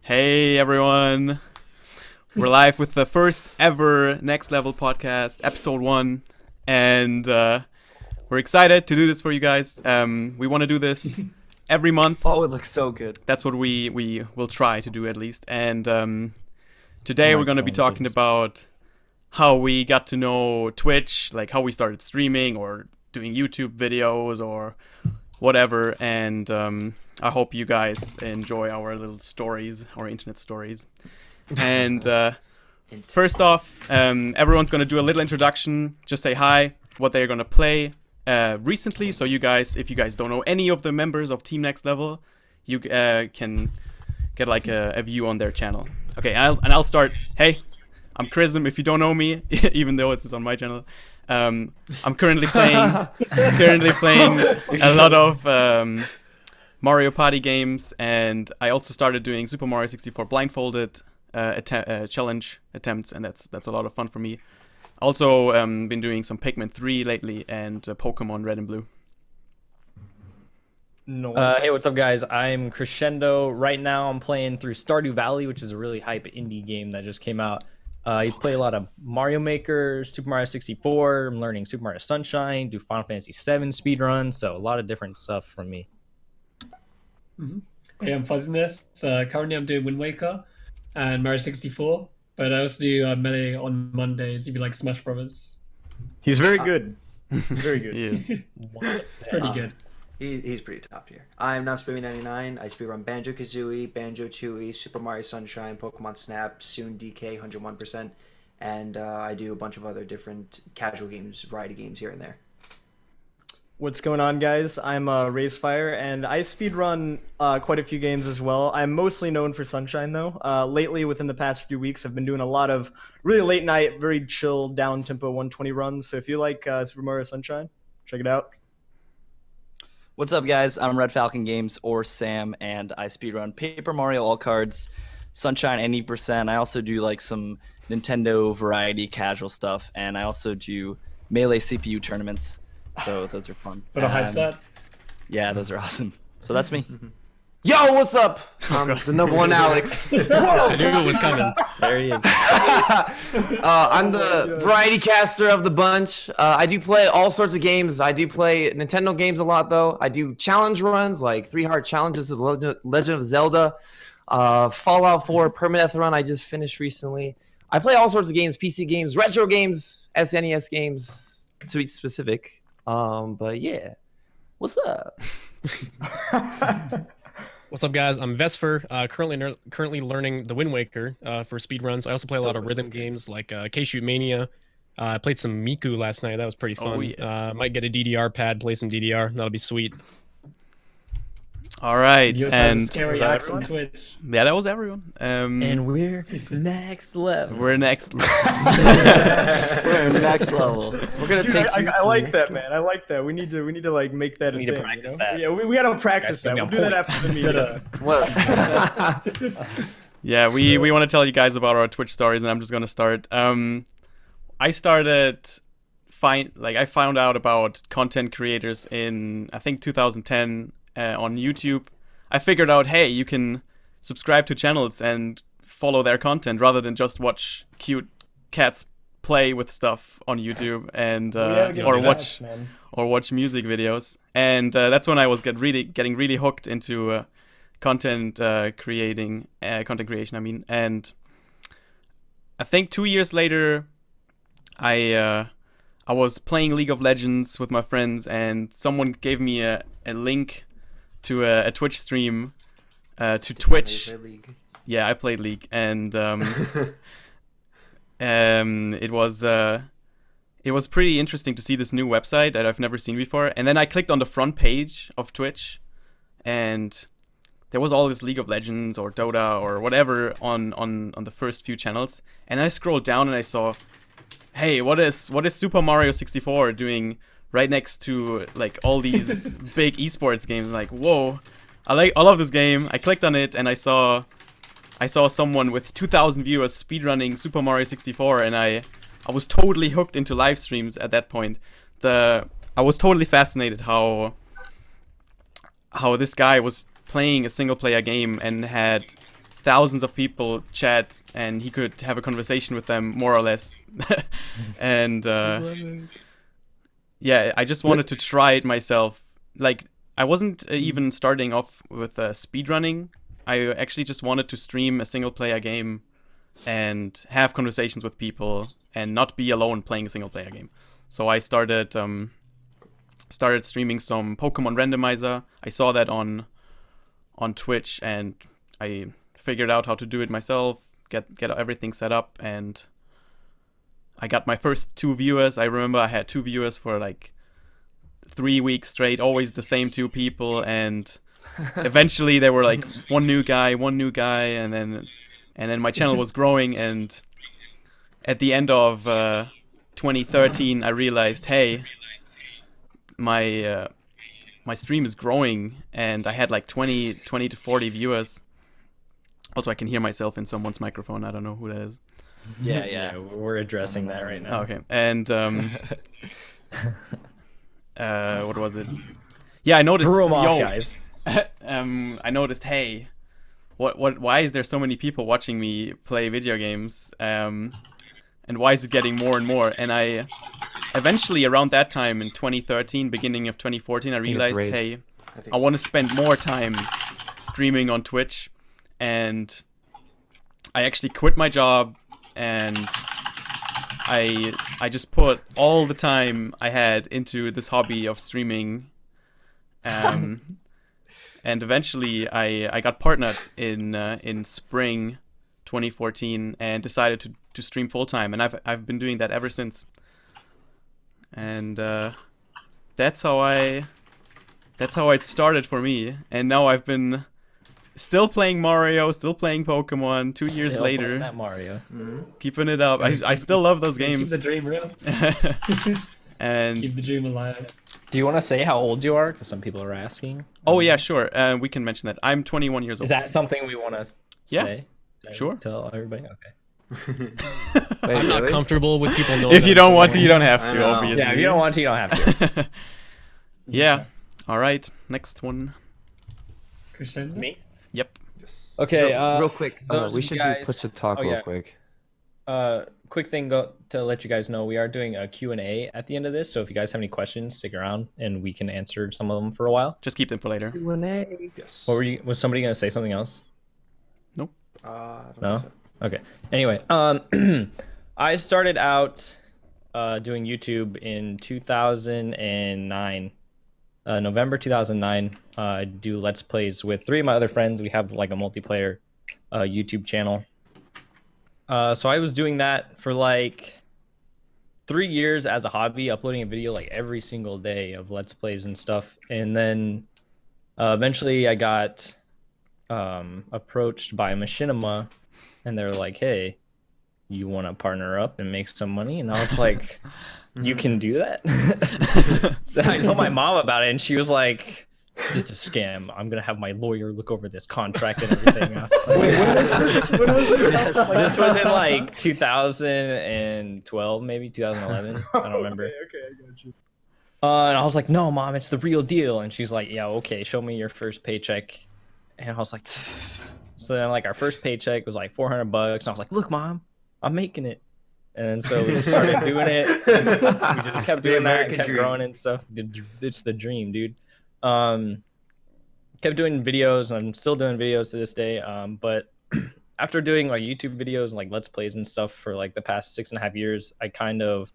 Hey everyone, we're live with the first ever Next Level podcast, episode 1, and we're excited to do this for you guys. We want to do this every month. Oh, it looks so good. That's what we will try to do at least. And today we're going to be talking about how we got to know Twitch, like how we started streaming or doing YouTube videos or whatever. And I hope you guys enjoy our little stories, our internet stories. And first off, everyone's going to do a little introduction, just say hi, what they're going to play recently. So you guys, if you guys don't know any of the members of Team Next Level, you can get like a view on their channel. Okay, I'll start. Hey, I'm Chrism, if you don't know me, even though it's on my channel. I'm currently playing a lot of Mario Party games, and I also started doing Super Mario 64 blindfolded challenge attempts, and that's a lot of fun for me. Also been doing some Pikmin 3 lately and Pokemon Red and Blue. Hey, what's up, guys? I'm Crescendo. Right now, I'm playing through Stardew Valley, which is a really hype indie game that just came out. You play a lot of Mario Maker, Super Mario 64. I'm learning Super Mario Sunshine, do Final Fantasy 7 speedruns, so a lot of different stuff from me. Hey, I'm Fuzziness. Currently, I'm doing Wind Waker and Mario 64, but I also do Melee on Mondays if you like Smash Brothers. He's very good. Very good. He is. Pretty good. He's pretty top tier. I'm now Spammy99. I speedrun Banjo-Kazooie, Banjo-Tooie, Super Mario Sunshine, Pokemon Snap, soon DK 101%, and I do a bunch of other different casual games, variety games here and there. What's going on, guys? I'm Raisefire, and I speedrun quite a few games as well. I'm mostly known for Sunshine, though. Lately, within the past few weeks, I've been doing a lot of really late night, very chill, down-tempo 120 runs. So if you like Super Mario Sunshine, check it out. What's up, guys? I'm Red Falcon Games, or Sam, and I speedrun Paper Mario All Cards, Sunshine 80%. I also do like some Nintendo variety casual stuff, and I also do Melee CPU tournaments. So those are fun. But a hype set? Yeah, those are awesome. So that's me. Yo, what's up? I'm the number one Alex. I knew it was coming. There he is. I'm the variety caster of the bunch. I do play all sorts of games. I do play Nintendo games a lot, though. I do challenge runs, like 3-heart challenges of The Legend of Zelda, Fallout 4, Permadeath Run I just finished recently. I play all sorts of games, PC games, retro games, SNES games, to be specific. But yeah, what's up? What's up, guys? I'm Vespher, currently learning the Wind Waker for speedruns. I also play a lot of rhythm games like K-Shoot Mania. I played some Miku last night. That was pretty fun. Oh, yeah. Might get a DDR pad, play some DDR. That'll be sweet. All right, You and scary acts on Twitch. yeah, that was everyone. And we're next level. We're next. We're next level. We're gonna Dude, take. I like that, man. I like that. We need to like make that. We a need to thing, practice you know? that. Yeah, we gotta practice Guys, that. gonna We'll be do on that after the meeting. Yeah, we want to tell you guys about our Twitch stories, and I'm just gonna start. I found out about content creators in, I think, 2010 on YouTube. I figured out, hey, you can subscribe to channels and follow their content rather than just watch cute cats play with stuff on YouTube and or watch music videos. And that's when I was getting really hooked into content creation. I mean, and I think 2 years later, I was playing League of Legends with my friends, and someone gave me a link to a Twitch stream to Twitch. Yeah, I played League, and it was pretty interesting to see this new website that I've never seen before. And then I clicked on the front page of Twitch, and there was all this League of Legends or Dota or whatever on the first few channels. And I scrolled down and I saw, hey, what is Super Mario 64 doing right next to like all these big esports games? Like, whoa, I love this game. I clicked on it and I saw someone with 2,000 viewers speedrunning Super Mario 64, and I was totally hooked into live streams at that point. I was totally fascinated how this guy was playing a single player game and had thousands of people chat, and he could have a conversation with them more or less. And yeah, I just wanted to try it myself. Like, I wasn't even starting off with speedrunning. I actually just wanted to stream a single-player game and have conversations with people and not be alone playing a single-player game. So I started streaming some Pokemon Randomizer. I saw that on Twitch, and I figured out how to do it myself, get everything set up, and I got my first 2 viewers. I remember I had 2 viewers for like 3 weeks straight, always the same 2 people, and eventually there were like one new guy, and then my channel was growing, and at the end of 2013 I realized, hey, my stream is growing, and I had like 20 to 40 viewers. Also, I can hear myself in someone's microphone. I don't know who that is. Yeah, we're addressing that right now. Oh, okay. And what was it? Yeah, I noticed. Threw 'em off, guys. I noticed. Hey, why is there so many people watching me play video games? And why is it getting more and more? And I eventually, around that time in 2013, beginning of 2014, I realized, hey, I want to spend more time streaming on Twitch, and I actually quit my job, and I just put all the time I had into this hobby of streaming, and eventually I got partnered in spring 2014 and decided to stream full time, and I've been doing that ever since. And that's how it started for me. And now I've been still playing Mario, still playing Pokemon. 2 years Still later, playing that Mario. keeping it up. I still love those games. Keep the dream real. And Keep the dream alive. Do you want to say how old you are? Because some people are asking. oh yeah, sure. We can mention that. I'm 21 years old. Is that something we want to Yeah, say? sure. Tell everybody. Okay. I'm not comfortable with people knowing. If that you I'm don't want to, playing. you don't have I to. know. Obviously. Yeah, if you don't want to, you don't have to. Yeah. All right. Next one. Crescendo? Me? Yep. Okay. real quick, those we of should you do guys- push to talk oh, real yeah. quick. Quick thing to let you guys know, we are doing a Q&A at the end of this, so if you guys have any questions, stick around and we can answer some of them for a while. Just keep them for later. Yes. What were you? Was somebody gonna say something else? I don't No? think Okay. Anyway, I started out doing YouTube in 2009. November 2009. I do Let's Plays with 3 of my other friends. We have like a multiplayer YouTube channel. So I was doing that for like 3 years as a hobby, uploading a video like every single day of Let's Plays and stuff. And then eventually I got approached by Machinima, and they're like, hey, you want to partner up and make some money? And I was like, you can do that? Then I told my mom about it, and she was like, it's a scam. I'm going to have my lawyer look over this contract and everything. Wait, when was this? When was this? This was in like 2012, maybe 2011. I don't remember. Okay, I got you. And I was like, no, Mom, it's the real deal. And she's like, yeah, okay, show me your first paycheck. And I was like, so then like our first paycheck was like $400. And I was like, look, Mom, I'm making it. And so we just started doing it. We just kept doing that and kept growing and stuff. It's the dream, dude. Kept doing videos, and I'm still doing videos to this day. But after doing like YouTube videos and like Let's Plays and stuff for like the past 6.5 years, I kind of,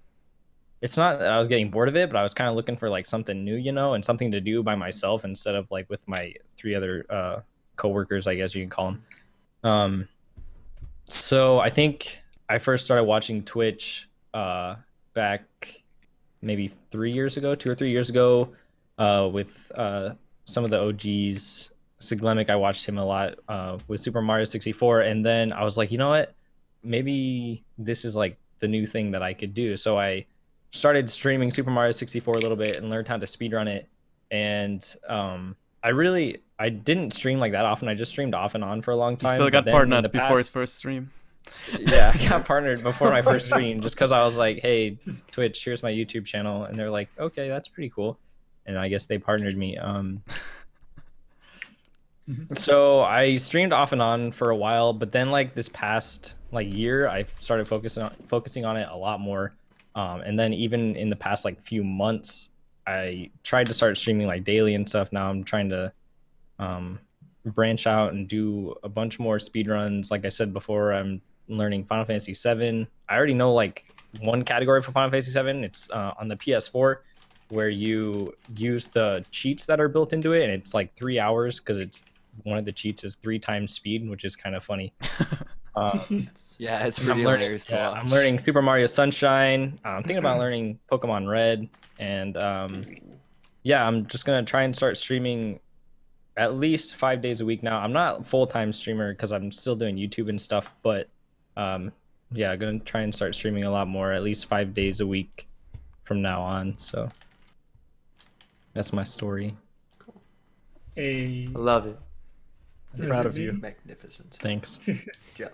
it's not that I was getting bored of it, but I was kind of looking for like something new, you know, and something to do by myself instead of like with my 3 other coworkers, I guess you can call them. So I think I first started watching Twitch back maybe 3 years ago, 2 or 3 years ago, with some of the OGs. Siglemic, I watched him a lot with Super Mario 64, and then I was like, you know what? Maybe this is like the new thing that I could do. So I started streaming Super Mario 64 a little bit and learned how to speedrun it. And I didn't stream like that often. I just streamed off and on for a long time. He still got partnered before his first stream. Yeah, I got partnered before my first stream just because I was like, hey, Twitch, here's my YouTube channel. And they're like, okay, that's pretty cool. And I guess they partnered me. So I streamed off and on for a while, but then like this past like year, I started focusing on it a lot more. And then even in the past like few months, I tried to start streaming like daily and stuff. Now I'm trying to um, branch out and do a bunch more speed runs. Like I said before, I'm learning Final Fantasy 7. I already know like one category for Final Fantasy 7. It's on the PS4, where you use the cheats that are built into it, and it's like 3 hours because it's one of the cheats is 3 times speed, which is kind of funny. Yeah, it's I'm pretty learning, hilarious to watch. I'm learning Super Mario Sunshine. I'm thinking about learning Pokemon Red, and yeah, I'm just gonna try and start streaming at least 5 days a week now. I'm not a full-time streamer because I'm still doing YouTube and stuff, but yeah, gonna try and start streaming a lot more, at least 5 days a week from now on. So that's my story. Hey, I love it. Proud of you. Magnificent. Thanks. Yeah.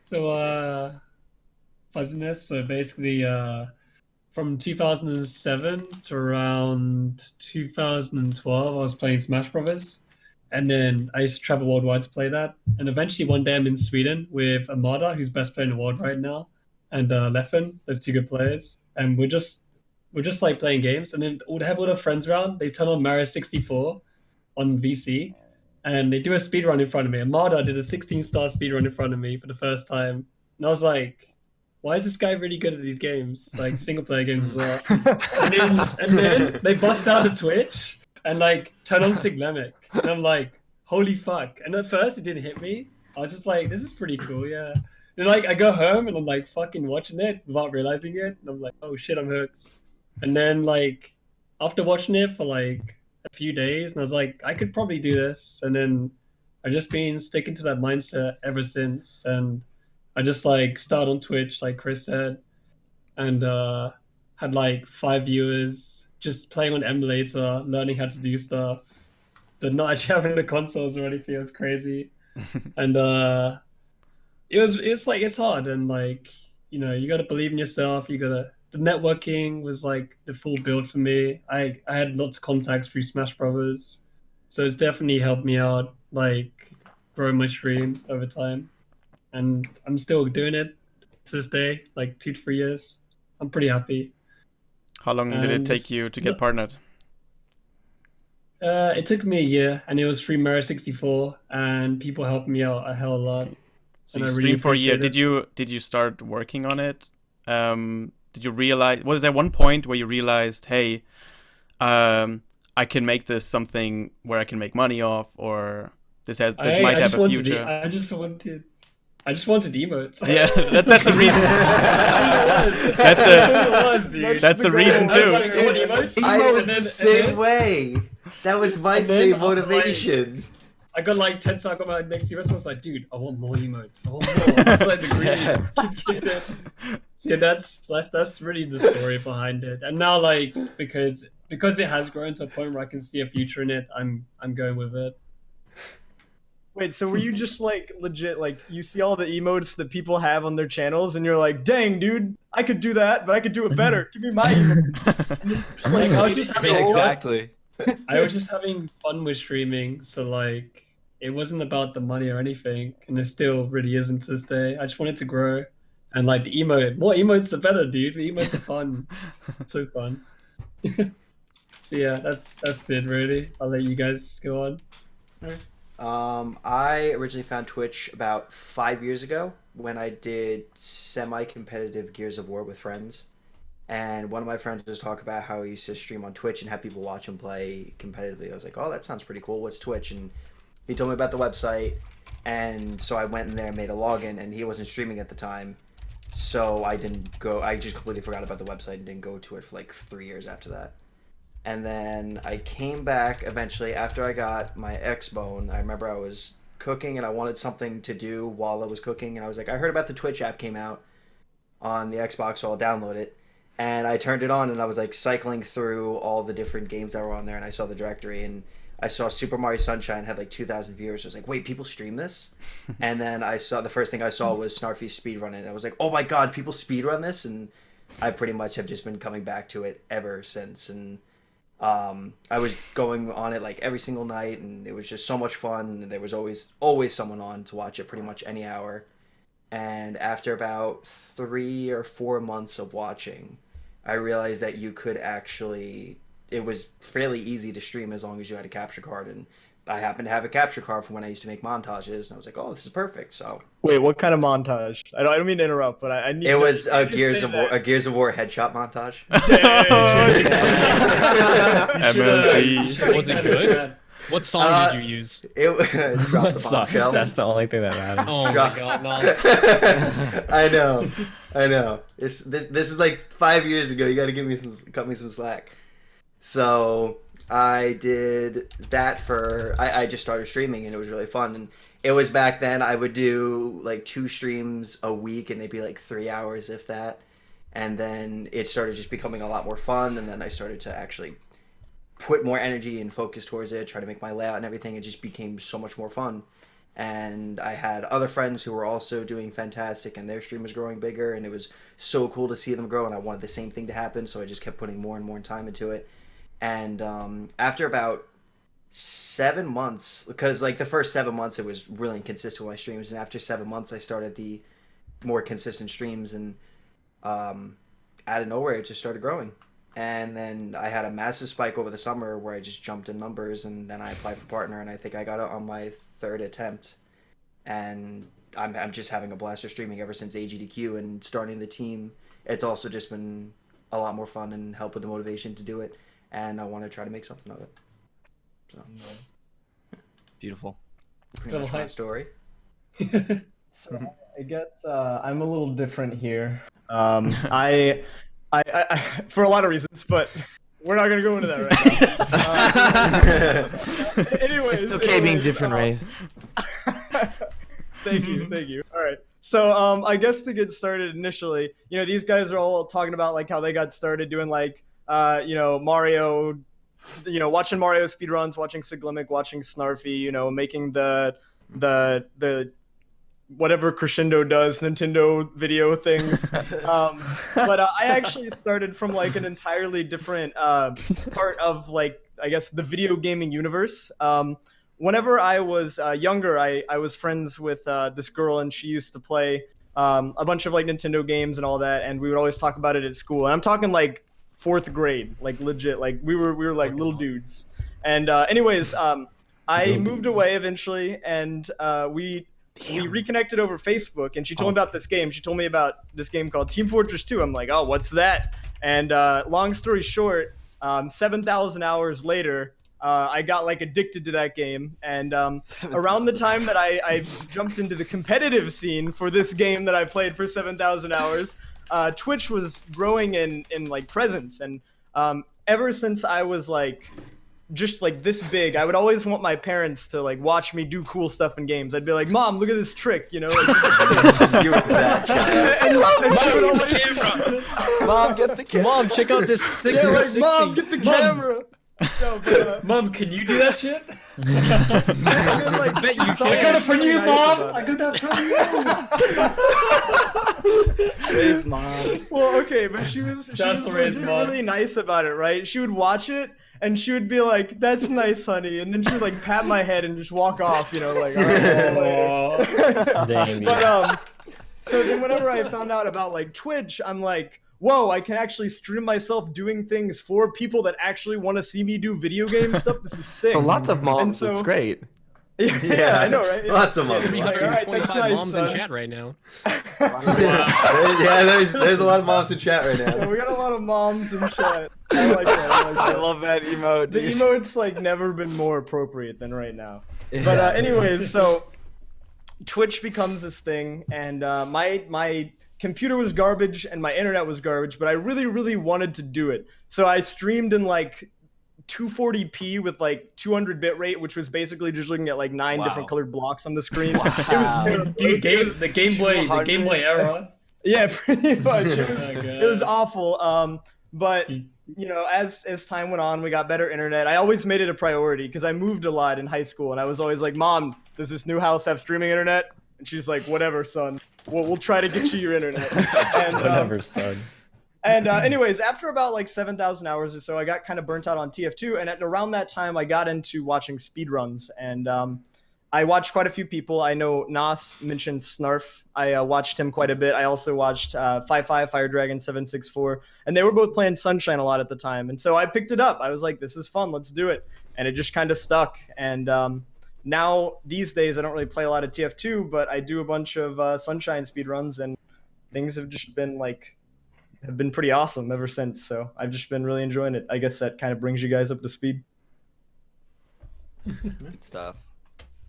So, Fuzziness. So basically, from 2007 to around 2012, I was playing Smash Brothers, and then I used to travel worldwide to play that. And eventually, one day, I'm in Sweden with Amada, who's best player in the world right now, and Leffen. Those two good players, and we're just like playing games. And then we'd have all our friends around. They turn on Mario 64 on VC, and they do a speed run in front of me. Amada did a 16-star speed run in front of me for the first time, and I was like, why is this guy really good at these games, like single player games as well? and then they bust out the Twitch and like turn on Siglemic, and I'm like, holy fuck. And at first it didn't hit me. I was just like, this is pretty cool, yeah. And like I go home and I'm like fucking watching it without realizing it, and I'm like, oh shit, I'm hooked. And then like after watching it for like a few days, and I was like, I could probably do this. And then I've just been sticking to that mindset ever since. And I just like started on Twitch, like Chris said, and had like 5 viewers, just playing on emulator, learning how to do stuff. But not actually having the consoles already feels crazy. And it's like it's hard, and like, you know, you gotta believe in yourself. The networking was like the full build for me. I had lots of contacts through Smash Brothers, so it's definitely helped me out, like grow my stream over time. And I'm still doing it to this day, like 2 to 3 years. I'm pretty happy. How long did it And take you to get partnered? It took me a year, and it was through Mario 64, and people helped me out a hell of a lot. So And you I really streamed for a year. appreciate Did you start working on it? Did you realize? Was there one point where you realized, hey, I can make this something where I can make money off, or this might have a future? I just wanted emotes. Yeah, that's a reason. That's a reason too. Like, I want emotes. I was And the then- same way. That was my And then same I'm like- motivation. I got like 10 seconds, I got my next emote, I was like, dude, I want more emotes. I want more. That's like the green. So yeah, that's really the story behind it. And now, like, because it has grown to a point where I can see a future in it, I'm going with it. Wait, so were you just like legit, like you see all the emotes that people have on their channels and you're like, dang, dude, I could do that, but I could do it better. Give me my emote. Like, I was just having Exactly. I was just having fun with streaming, so like it wasn't about the money or anything, and it still really isn't to this day. I just wanted to grow, and like the more emotes the better, dude. The emotes are fun, so fun. So yeah, that's it really. I'll let you guys go on. I originally found Twitch about 5 years ago when I did semi-competitive Gears of War with friends. And one of my friends was talking about how he used to stream on Twitch and have people watch him play competitively. I was like, oh, that sounds pretty cool. What's Twitch? And he told me about the website. And so I went in there and made a login, and he wasn't streaming at the time. So I didn't go. I just completely forgot about the website and didn't go to it for like 3 years after that. And then I came back eventually after I got my X-Bone. I remember I was cooking and I wanted something to do while I was cooking. And I was like, I heard about the Twitch app came out on the Xbox, so I'll download it. And I turned it on and I was like cycling through all the different games that were on there, and I saw the directory and I saw Super Mario Sunshine had like 2,000 viewers. So I was like, wait, people stream this? And then the first thing I saw was Snarfy's speedrun it. And I was like, oh my god, people speedrun this? And I pretty much have just been coming back to it ever since. And I was going on it like every single night, and it was just so much fun. And there was always someone on to watch it pretty much any hour. And after about 3 or 4 months of watching, I realized that you could actually, it was fairly easy to stream as long as you had a capture card. And I happened to have a capture card from when I used to make montages, and I was like, oh, this is perfect. So Wait, what kind of montage? I don't mean to interrupt, but I need. it was a Gears of War headshot montage. MLG. Was it good? What song did you use? It was Drop the Bombshell. That's the only thing that matters. Oh my god, no. I know. This is like 5 years ago. You got to cut me some slack. So I did that I just started streaming, and it was really fun. And it was back then I would do like 2 streams a week, and they'd be like 3 hours, if that. And then it started just becoming a lot more fun, and then I started to actually put more energy and focus towards it, try to make my layout and everything. It just became so much more fun. And I had other friends who were also doing fantastic, and their stream was growing bigger, and it was so cool to see them grow, and I wanted the same thing to happen, so I just kept putting more and more time into it. And after about 7 months, because like the first 7 months it was really inconsistent with my streams, and after 7 months I started the more consistent streams, and out of nowhere it just started growing. And then I had a massive spike over the summer where I just jumped in numbers, and then I applied for partner, and I think I got it on my 3rd attempt. And I'm just having a blast with streaming ever since AGDQ and starting the team. It's also just been a lot more fun and helped with the motivation to do it, and I want to try to make something of it. So Beautiful. pretty much my story. So I guess I'm a little different here. I for a lot of reasons, but we're not gonna go into that right now. Anyways, It's okay being different, Ray. Thank you. All right. So I guess to get started initially, these guys are all talking about like how they got started doing like Mario, watching Mario speedruns, watching Siglimic, watching Snarfy, making the whatever Crescendo does, Nintendo video things. But I actually started from like an entirely different part of like, I guess, the video gaming universe. Whenever I was younger, I was friends with this girl, and she used to play a bunch of like Nintendo games and all that, and we would always talk about it at school. And I'm talking like 4th grade, like legit, like we were like little dudes. And anyways, I moved away eventually, and we reconnected over Facebook, and she told me about this game. She told me about this game called Team Fortress 2. I'm like, oh, what's that? And long story short, 7,000 hours later, I got like addicted to that game. And around the time that I jumped into the competitive scene for this game that I played for 7,000 hours, Twitch was growing in like presence. And ever since I was like just like this big, I would always want my parents to like watch me do cool stuff in games. I'd be like, Mom, look at this trick, Like, You were that child. Mom, get the camera. Mom, check out this sick. Yeah, like, Mom, get the camera. No, but, Mom, can you do that shit? and then, like, Bet you she's can. always I got it from really you, nice Mom. about I it. got that from you. Ray's mom. Well, okay, but she was That's the Ray's mom. really nice about it, right? She would watch it, and she would be like, "That's nice, honey," and then she would like pat my head and just walk off, like, all right, see you later. Dang, But so then whenever I found out about like Twitch, I'm like, whoa, I can actually stream myself doing things for people that actually want to see me do video game stuff. This is sick. So lots of moms. And so- It's great. Yeah, I know, right? Yeah. Lots of them. Yeah, Yeah, all right, that's 325 nice, moms son. in chat right now. there's a lot of moms in chat right Yeah, now. we got a lot of moms in chat. I like that. I love that emote, The dude. emote's like never been more appropriate than right now. But anyways, so Twitch becomes this thing, and my computer was garbage and my internet was garbage, but I really, really wanted to do it. So I streamed in like 240p with like 200 bit rate, which was basically just looking at like 9 different colored blocks on the screen. It was terrible. Dude, the Game Boy era. Yeah, pretty much. It God. was awful. But as time went on, we got better internet. I always made it a priority because I moved a lot in high school, and I was always like, "Mom, does this new house have streaming internet?" And she's like, "Whatever, son. We'll try to get you your internet." And, Whatever, son. And anyways, after about like 7,000 hours or so, I got kind of burnt out on TF2. And around that time, I got into watching speedruns. And I watched quite a few people. I know Nas mentioned Snarf. I watched him quite a bit. I also watched 55, Fire Dragon 764. And they were both playing Sunshine a lot at the time. And so I picked it up. I was like, this is fun. Let's do it. And it just kind of stuck. And now, these days, I don't really play a lot of TF2, but I do a bunch of Sunshine speedruns. And things have just been have been pretty awesome ever since. So I've just been really enjoying it. I guess that kind of brings you guys up to speed. Good stuff.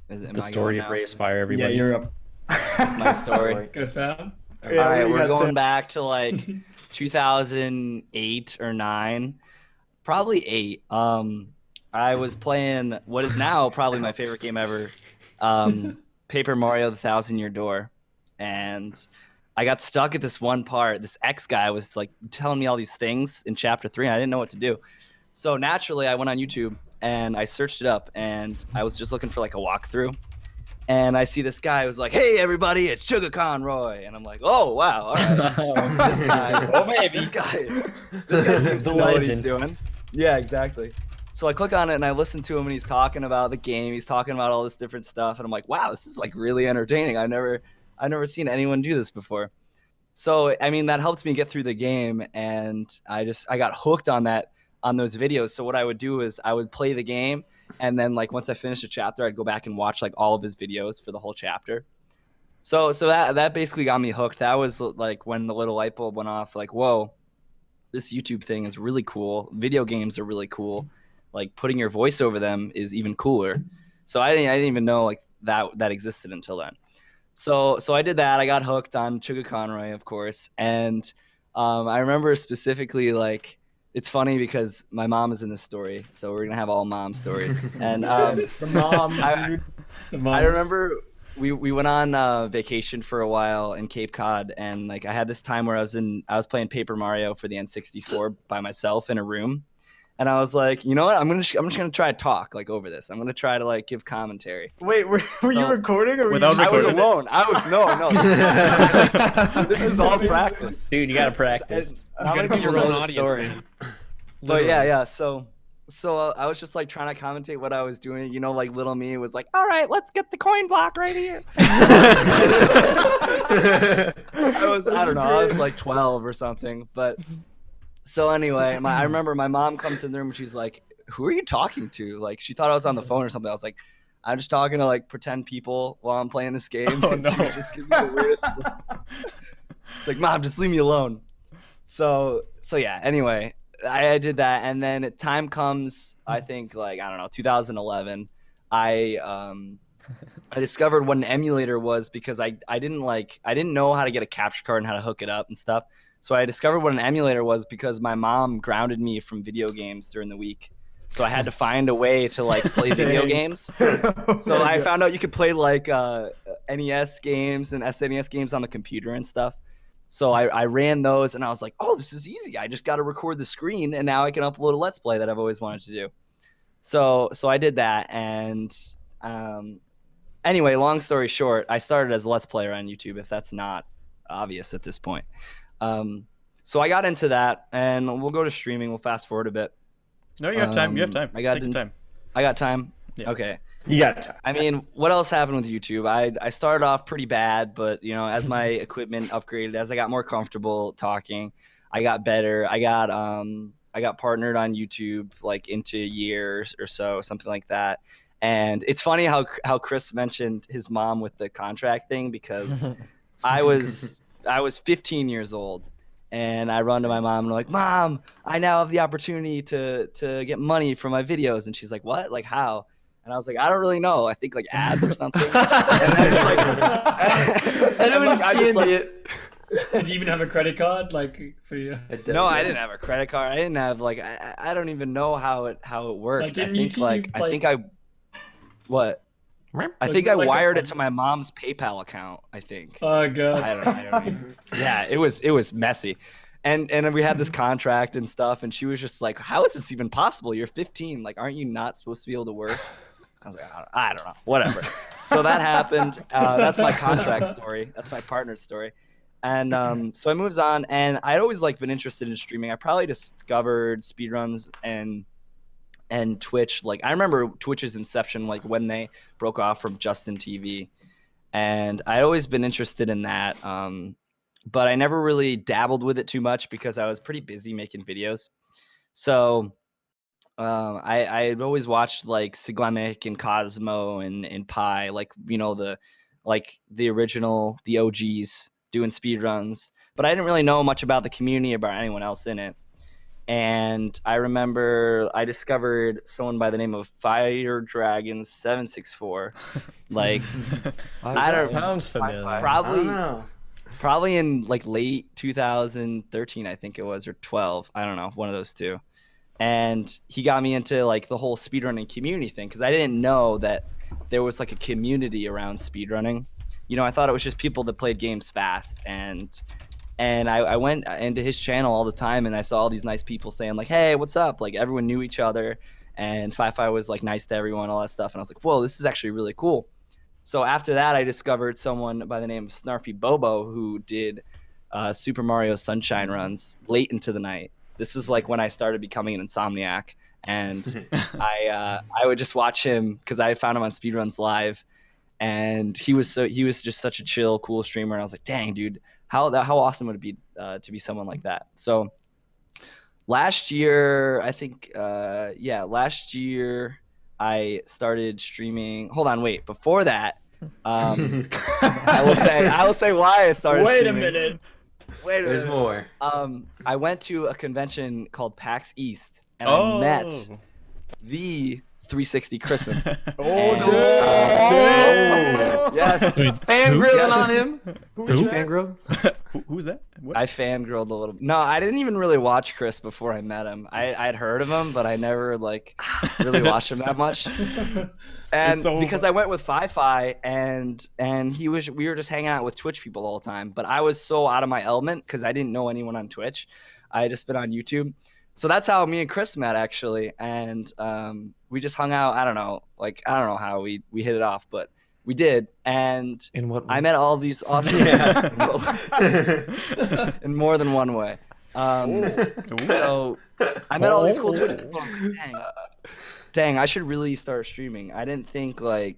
The story of Vespher, everybody. Yeah, you're up. That's my story. Go Sam. All right, we're going back to like 2008 or 9, probably 8. I was playing what is now probably my favorite game ever, Paper Mario: The Thousand-Year Door, and I got stuck at this one part. This X guy was like telling me all these things in chapter 3, and I didn't know what to do. So naturally, I went on YouTube and I searched it up, and I was just looking for like a walkthrough. And I see this guy who's like, "Hey everybody, it's Sugar Conroy," and I'm like, "Oh wow, all right." This guy, Oh baby. this guy seems to know what he's doing. Yeah, exactly. So I click on it and I listen to him, and he's talking about the game. He's talking about all this different stuff, and I'm like, "Wow, this is like really entertaining. I've never seen anyone do this before." So I mean, that helped me get through the game, and I got hooked on those videos. So what I would do is I would play the game, and then like once I finished a chapter, I'd go back and watch like all of his videos for the whole chapter. So that basically got me hooked. That was like when the little light bulb went off, like, whoa, this YouTube thing is really cool. Video games are really cool. Like putting your voice over them is even cooler. So I didn't even know like that existed until then. So I did that. I got hooked on Sugar Conroy, of course. And I remember specifically, like, it's funny because my mom is in this story. So we're going to have all mom stories. And The moms, dude. I remember we went on vacation for a while in Cape Cod. And like I had this time where I was playing Paper Mario for the N64 by myself in a room. And I was like, you know what? I'm just gonna try to talk like over this. I'm gonna try to like give commentary. Wait, were you recording or were Without you I was recording? alone. No. This is all practice. Dude, you gotta practice. How many Be people your own know the audience, story? man. But yeah. So I was just like trying to commentate what I was doing. You know, like little me was like, all right, let's get the coin block right here. I don't know. I was like 12 or something, but. So anyway, I remember my mom comes in the room and she's like, "Who are you talking to?" Like she thought I was on the phone or something. I was like, "I'm just talking to like pretend people while I'm playing this game." Oh, And no. she just gives me the weirdest look. It's like, "Mom, just leave me alone." So yeah. Anyway, I did that, and then time comes. I think like 2011. I discovered what an emulator was because I didn't know how to get a capture card and how to hook it up and stuff. So I discovered what an emulator was because my mom grounded me from video games during the week. So I had to find a way to like play video games. So I found out you could play like NES games and SNES games on the computer and stuff. So I ran those and I was like, oh, this is easy. I just got to record the screen and now I can upload a Let's Play that I've always wanted to do. So I did that. And anyway, long story short, I started as a Let's Player on YouTube, if that's not obvious at this point. So I got into that, and we'll go to streaming. We'll fast forward a bit. No, you have time. You have time. I got Take your time. I got time. Yeah. Okay. You got time. I mean, what else happened with YouTube? I started off pretty bad, but you know, as my equipment upgraded, as I got more comfortable talking, I got better. I got partnered on YouTube like into a year or so, something like that. And it's funny how Chris mentioned his mom with the contract thing because I was 15 years old and I run to my mom and I'm like, "Mom, I now have the opportunity to get money from my videos." And she's like, "What? Like how?" And I was like, "I don't really know. I think like ads or something." And I just like, Did you even have a credit card like for you? no, I didn't have a credit card. I didn't have like, I don't even know how it worked. Like, didn't you What? I Was think it I like a wired it fun- to my mom's PayPal account, I think. Oh god. I don't even. Yeah, it was messy. And we had this contract and stuff, and she was just like, "How is this even possible? You're 15. Like, aren't you not supposed to be able to work?" I was like, I don't know. Whatever. So that happened. That's my contract story. That's my partner's story. And so I moves on, and I'd always like been interested in streaming. I probably discovered speedruns and Twitch. Like I remember Twitch's inception, like when they broke off from Justin TV, and I'd always been interested in that. But I never really dabbled with it too much because I was pretty busy making videos. So I'd always watched like Siglemic and Cosmo and Pi, like the original, the OGs doing speed runs. But I didn't really know much about the community, about anyone else in it. And I remember I discovered someone by the name of Fire Dragon 764. Like I don't Sounds familiar. Probably in like late 2013, I think it was, or 12. I don't know, one of those two. And he got me into like the whole speedrunning community thing because I didn't know that there was like a community around speedrunning. You know, I thought it was just people that played games fast. And I went into his channel all the time, and I saw all these nice people saying like, "Hey, what's up?" Like everyone knew each other, and Fi was like nice to everyone, all that stuff. And I was like, "Whoa, this is actually really cool." So after that, I discovered someone by the name of Snarfy Bobo who did Super Mario Sunshine runs late into the night. This is like when I started becoming an insomniac, and I would just watch him because I found him on Speedruns Live, and he was just such a chill, cool streamer. And I was like, dang, dude, how awesome would it be to be someone like that? So last year, I think, last year I started streaming. Hold on, wait. Before that, I will say why I started. Wait streaming. a minute. There's more. I went to a convention called PAX East, and I met the 360 Chrism. Yes. Fangirling on him. Who? Fangirl? Who's that? What? I fangirled a little. No, I didn't even really watch Chris before I met him. I'd heard of him, but I never like really watched him that much. And because I went with Fi and we were just hanging out with Twitch people all the time. But I was so out of my element because I didn't know anyone on Twitch. I had just been on YouTube. So that's how me and Chris met, actually. And we just hung out. I don't know how we hit it off, but we did. And In what way? I met all these awesome in more than one way. So I met all these cool Twitch people. I was like, dang, I should really start streaming. I didn't think I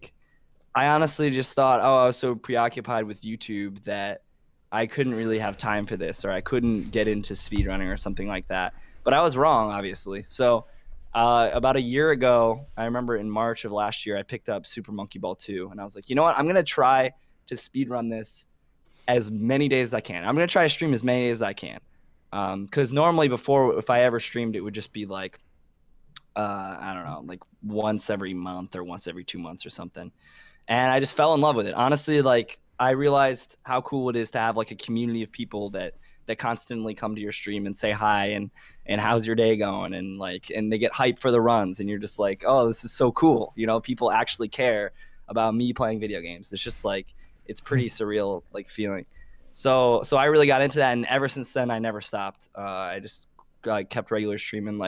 honestly just thought, I was so preoccupied with YouTube that I couldn't really have time for this, or I couldn't get into speedrunning or something like that. But I was wrong, obviously. So about a year ago, I remember in March of last year, I picked up Super Monkey Ball 2, and I was like, you know what? I'm going to try to speedrun this as many days as I can. I'm going to try to stream as many days as I can. Because normally before, if I ever streamed, it would just be like, I don't know, like once every month or once every 2 months or something. And I just fell in love with it. Honestly, I realized how cool it is to have like a community of people that constantly come to your stream and say hi and how's your day going, and they get hyped for the runs, and you're just like, oh, this is so cool. You know, people actually care about me playing video games. It's just like, it's pretty surreal feeling. So I really got into that, and ever since then I never stopped. I just kept regular streaming.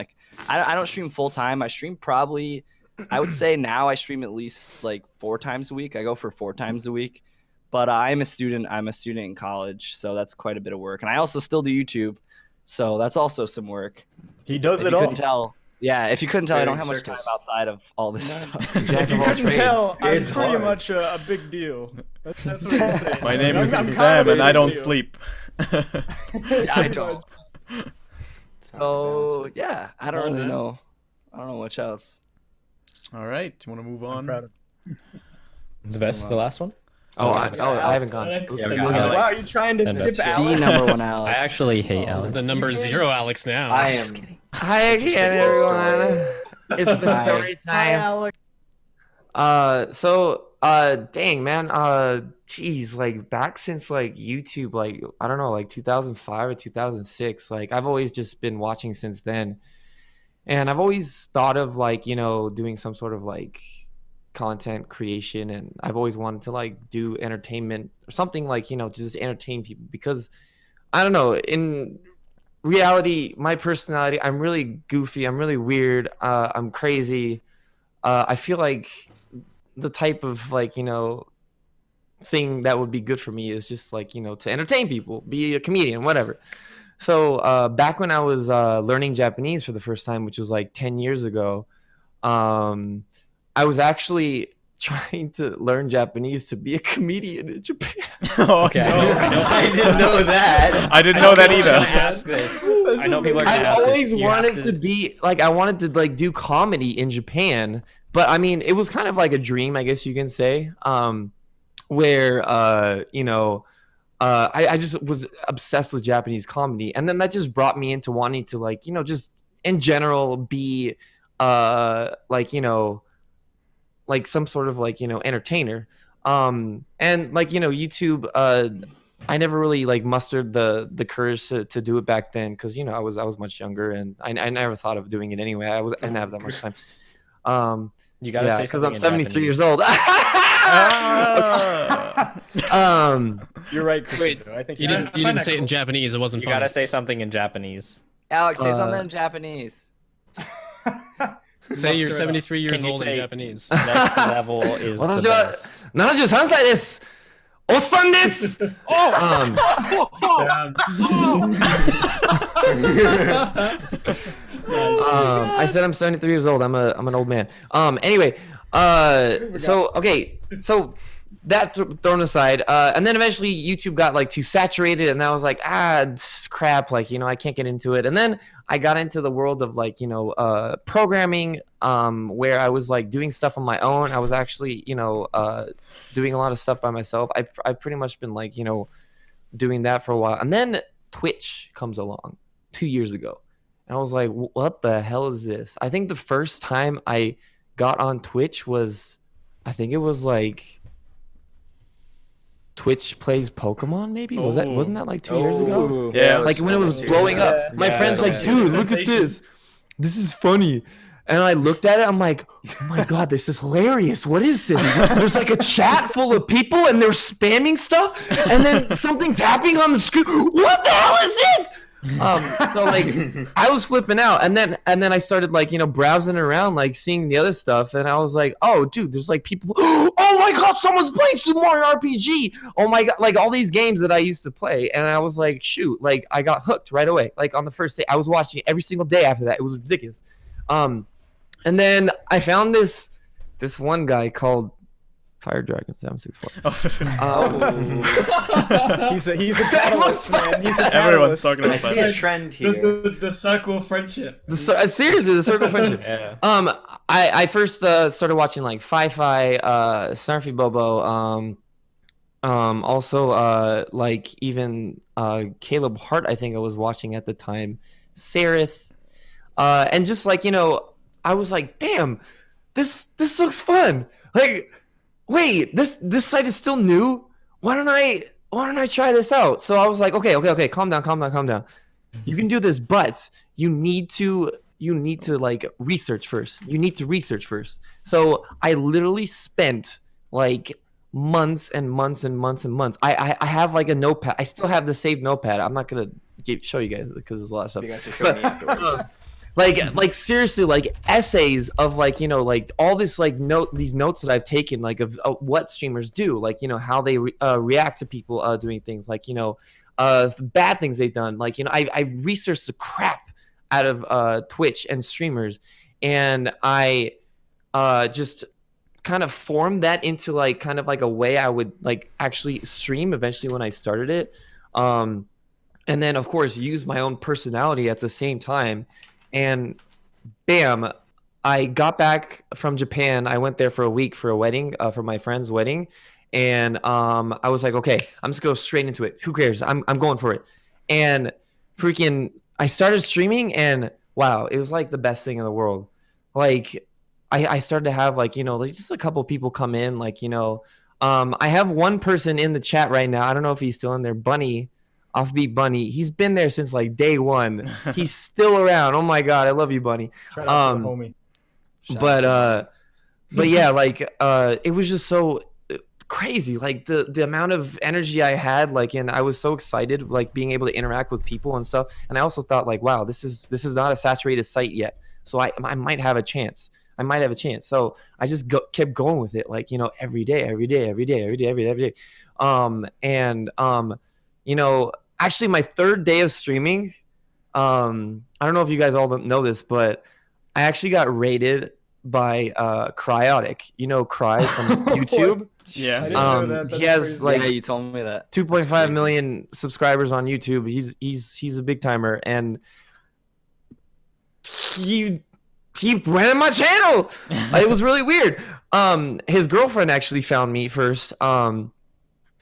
I don't stream full time. I stream probably, I would say now I stream at least 4 times a week. I go for 4 times a week. But I'm a student in college, so that's quite a bit of work. And I also still do YouTube, so that's also some work. He does if it you all. Couldn't tell. Yeah, if you couldn't tell, I don't have much time outside of all this stuff. If you couldn't tell, I'm It's pretty hard. much a big deal. That's what I'm saying. My name is I'm kind Sam, of and a I big don't deal. sleep. I don't. So yeah, I don't really know. I don't know much else. All right, do you want to move on? proud of Is Vest the last one? I haven't gone. Alex. Yeah, we Alex. got Alex. Wow, you trying to And skip that's The Alex? number one Alex. I actually hate Alex. The number 0 Alex now. I am. Hi again, everyone. It's the Hi. story Hi, time. Alex. Dang, man. Geez, back since YouTube, I don't know, 2005 or 2006. I've always just been watching since then, and I've always thought of doing some sort of content creation, and I've always wanted to do entertainment or something to just entertain people, because I don't know, in reality, my personality, I'm really goofy, I'm really weird, I'm crazy. I feel like the type of thing that would be good for me is just like, to entertain people, be a comedian, whatever. So back when I was learning Japanese for the first time, which was like 10 years ago, I was actually trying to learn Japanese to be a comedian in Japan. Okay, I didn't know that. I didn't know that either. Ask this. I know people are gonna I ask always this. wanted to be like, I wanted to like do comedy in Japan, but I mean, it was kind of like a dream, I guess you can say, where I just was obsessed with Japanese comedy, and then that just brought me into wanting to like, just in general be like some sort of like entertainer, and like YouTube, I never really like mustered the courage to do it back then, because I was much younger, and I never thought of doing it anyway. I didn't have that much time. You gotta say because something I'm 73 years Japanese. old. You're right, Crescendo. Wait, I think You you're didn't right. you didn't say it in Japanese. It wasn't You funny. gotta say something in Japanese. Alex, say something in Japanese. Say you're Muster it up. 73 years Can you old in say- Japanese. Next level is the 私は best. 73歳です。おっさんです。I said I'm 73 years old. I'm an old man. Anyway, so that thrown aside, and then eventually YouTube got like too saturated, and I was like, it's crap, like I can't get into it. And then I got into the world of like programming, where I was like doing stuff on my own. I was actually doing a lot of stuff by myself. I've pretty much been like doing that for a while, and then Twitch comes along 2 years ago, and I was like, what the hell is this? I think the first time I got on Twitch was, I think it was like Twitch plays Pokemon, maybe? Wasn't that like 2 years ago? Yeah, Like when it was blowing up. My friend's like, dude, look at this. This is funny. And I looked at it, I'm like, oh my god, this is hilarious. What is this? There's like a chat full of people and they're spamming stuff, and then something's happening on the screen. What the hell is this? So like I was flipping out, and then I started like browsing around, like seeing the other stuff, and I was like, oh dude, there's like people. Oh my god, someone's playing Super Mario RPG. Oh my god, like all these games that I used to play, and I was like, shoot, like I got hooked right away. Like on the first day, I was watching it every single day after that. It was ridiculous. And then I found this one guy called Fire Dragon 764. He's a catalyst, man. He's a Everyone's catalyst. talking I about see that. a trend here. The circle of friendship. Seriously, the circle of friendship. Yeah. I first started watching like Fi-Fi, Snarfy Bobo, also like even Caleb Hart, I think I was watching at the time, Sereth, and just like I was like, damn, this looks fun. Like, wait, this site is still new. Why don't I try this out? So I was like, okay, calm down. You can do this, but you need to like research first. So I literally spent like months and months. I have like a notepad. I still have the saved notepad. I'm not gonna show you guys because there's a lot of stuff. You got to show me afterwards. Like seriously, like essays of like like all this like these notes that I've taken, like of what streamers do, like how they react to people doing things, like bad things they've done. Like I researched the crap out of Twitch and streamers, and I just kind of formed that into like kind of like a way I would like actually stream eventually when I started it, and then of course use my own personality at the same time. And bam, I got back from Japan. I went there for a week for a wedding, for my friend's wedding. And I was like, okay, I'm just go straight into it. Who cares? I'm going for it. And freaking, I started streaming, and wow, it was like the best thing in the world. Like I started to have like, like just a couple people come in, like, I have one person in the chat right now. I don't know if he's still in there, Bunny. Offbeat Bunny, he's been there since like day one. He's still around. Oh my god, I love you, Bunny. Shout out to the homie. But yeah, like it was just so crazy. Like the amount of energy I had, like, and I was so excited, like being able to interact with people and stuff. And I also thought like, wow, this is not a saturated site yet, so I might have a chance. I might have a chance. So I just kept going with it, like, you know, every day. You know, actually my third day of streaming, I don't know if you guys all know this, but I actually got rated by Cryotic. You know Cry from YouTube? Yeah. I didn't know that. He That's has crazy. like Yeah, you told me that. 2.5 million subscribers on YouTube. He's a big timer, and he ran my channel. It was really weird. His girlfriend actually found me first.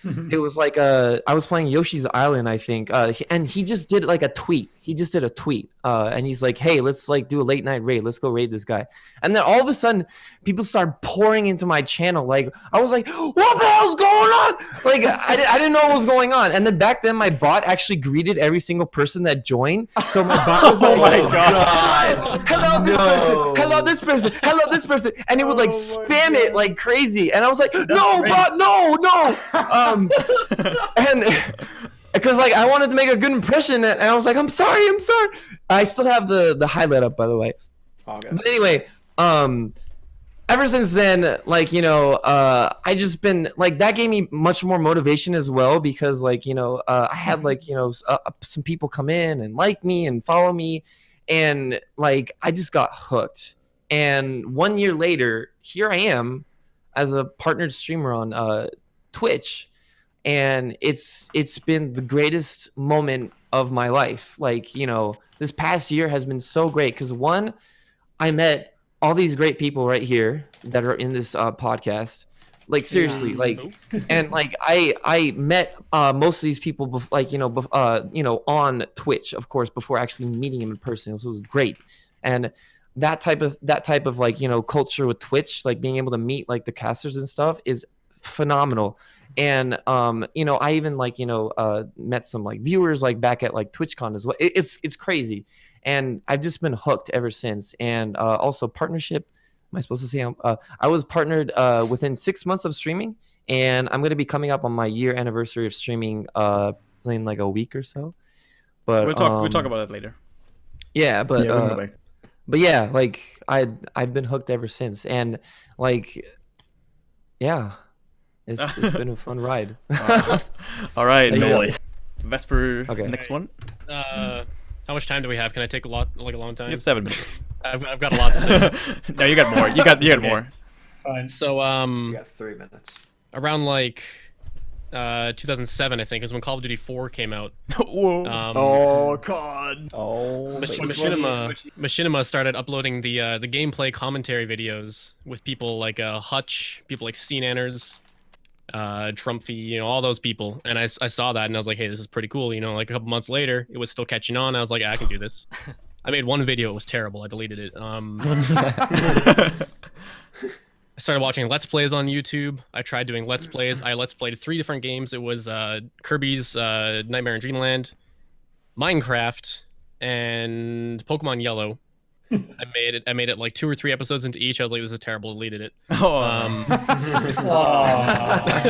It was like I was playing Yoshi's Island, I think, and he just did like a tweet. He just did a tweet, and he's like, "Hey, let's like do a late night raid. Let's go raid this guy." And then all of a sudden, people started pouring into my channel. Like I was like, "What the hell's going on?" Like I didn't know what was going on. And then back then, my bot actually greeted every single person that joined. So my bot was like, Oh my God. "Hello this person, hello this person, hello this person," and it would like spam it like crazy. And I was like, "No, bot, no." And because like I wanted to make a good impression, and I was like, I'm sorry. I still have the highlight up, by the way. Okay. But anyway, ever since then, like, you know, I just been like, that gave me much more motivation as well, because like, you know, I had like, you know, some people come in and like me and follow me, and like I just got hooked. And 1 year later, here I am as a partnered streamer on Twitch. And it's been the greatest moment of my life. Like, you know, this past year has been so great because, one, I met all these great people right here that are in this podcast. Like, seriously, like, and like I met most of these people like, you know, on Twitch, of course, before actually meeting them in person. So it was great. And that type of like, you know, culture with Twitch, like being able to meet like the casters and stuff, is phenomenal. And you know, I even like, you know, met some like viewers like back at like TwitchCon as well. It's crazy, and I've just been hooked ever since. And also partnership. Am I supposed to say I was partnered within 6 months of streaming, and I'm gonna be coming up on my year anniversary of streaming in like a week or so. But We'll talk about it later. Yeah, but Yeah, we can go back. but yeah, like I've been hooked ever since, and like yeah. It's been a fun ride. All right, Nice. Vesper. Okay. Next one. How much time do we have? Can I take a long time? You have 7 minutes. I've got a lot to say. No, you got more. You got Okay. more. Fine. So You got 3 minutes. around like 2007, I think, is when Call of Duty 4 came out. Whoa. Oh God. Oh, Machinima started uploading the gameplay commentary videos with people like Hutch, people like Cnanners, Trumpy, you know, all those people. And I saw that and I was like, hey, this is pretty cool. You know, like a couple months later, it was still catching on. I was like, I can do this. I made one video. It was terrible. I deleted it. I started watching Let's Plays on YouTube. I tried doing Let's Plays. I Let's Played 3 different games. It was Kirby's Nightmare in Dreamland, Minecraft, and Pokemon Yellow. I made it like 2 or 3 episodes into each. I was like, this is terrible. Deleted it. Oh.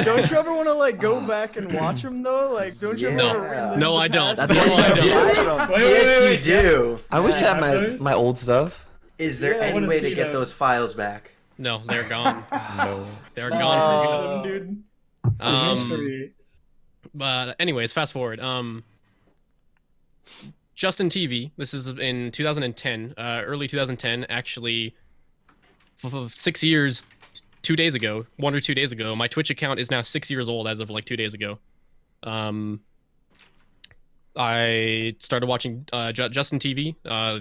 Don't you ever want to like go back and watch them though? Like, don't you? No. ever relive No, the I don't. past? That's No, what I you don't. do. Yes, you do. I wish I have had those? my old stuff. Is there Yeah, I any wanna way to see get those. those files back? No, they're gone. no. They're gone for Watch good. them, dude. History. But anyways, fast forward. Justin TV. This is in 2010, early 2010. Actually, 6 years, 2 days ago, 1 or 2 days ago. My Twitch account is now 6 years old as of like 2 days ago. I started watching Justin TV.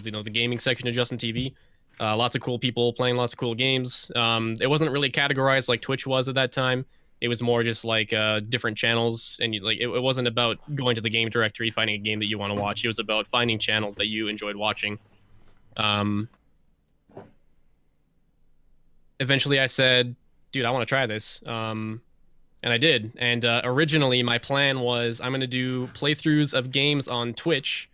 You know, the gaming section of Justin TV. Lots of cool people playing lots of cool games. It wasn't really categorized like Twitch was at that time. It was more just like different channels, and it wasn't about going to the game directory, finding a game that you want to watch. It was about finding channels that you enjoyed watching. Eventually, I said, "Dude, I want to try this," and I did. And originally, my plan was I'm gonna do playthroughs of games on Twitch,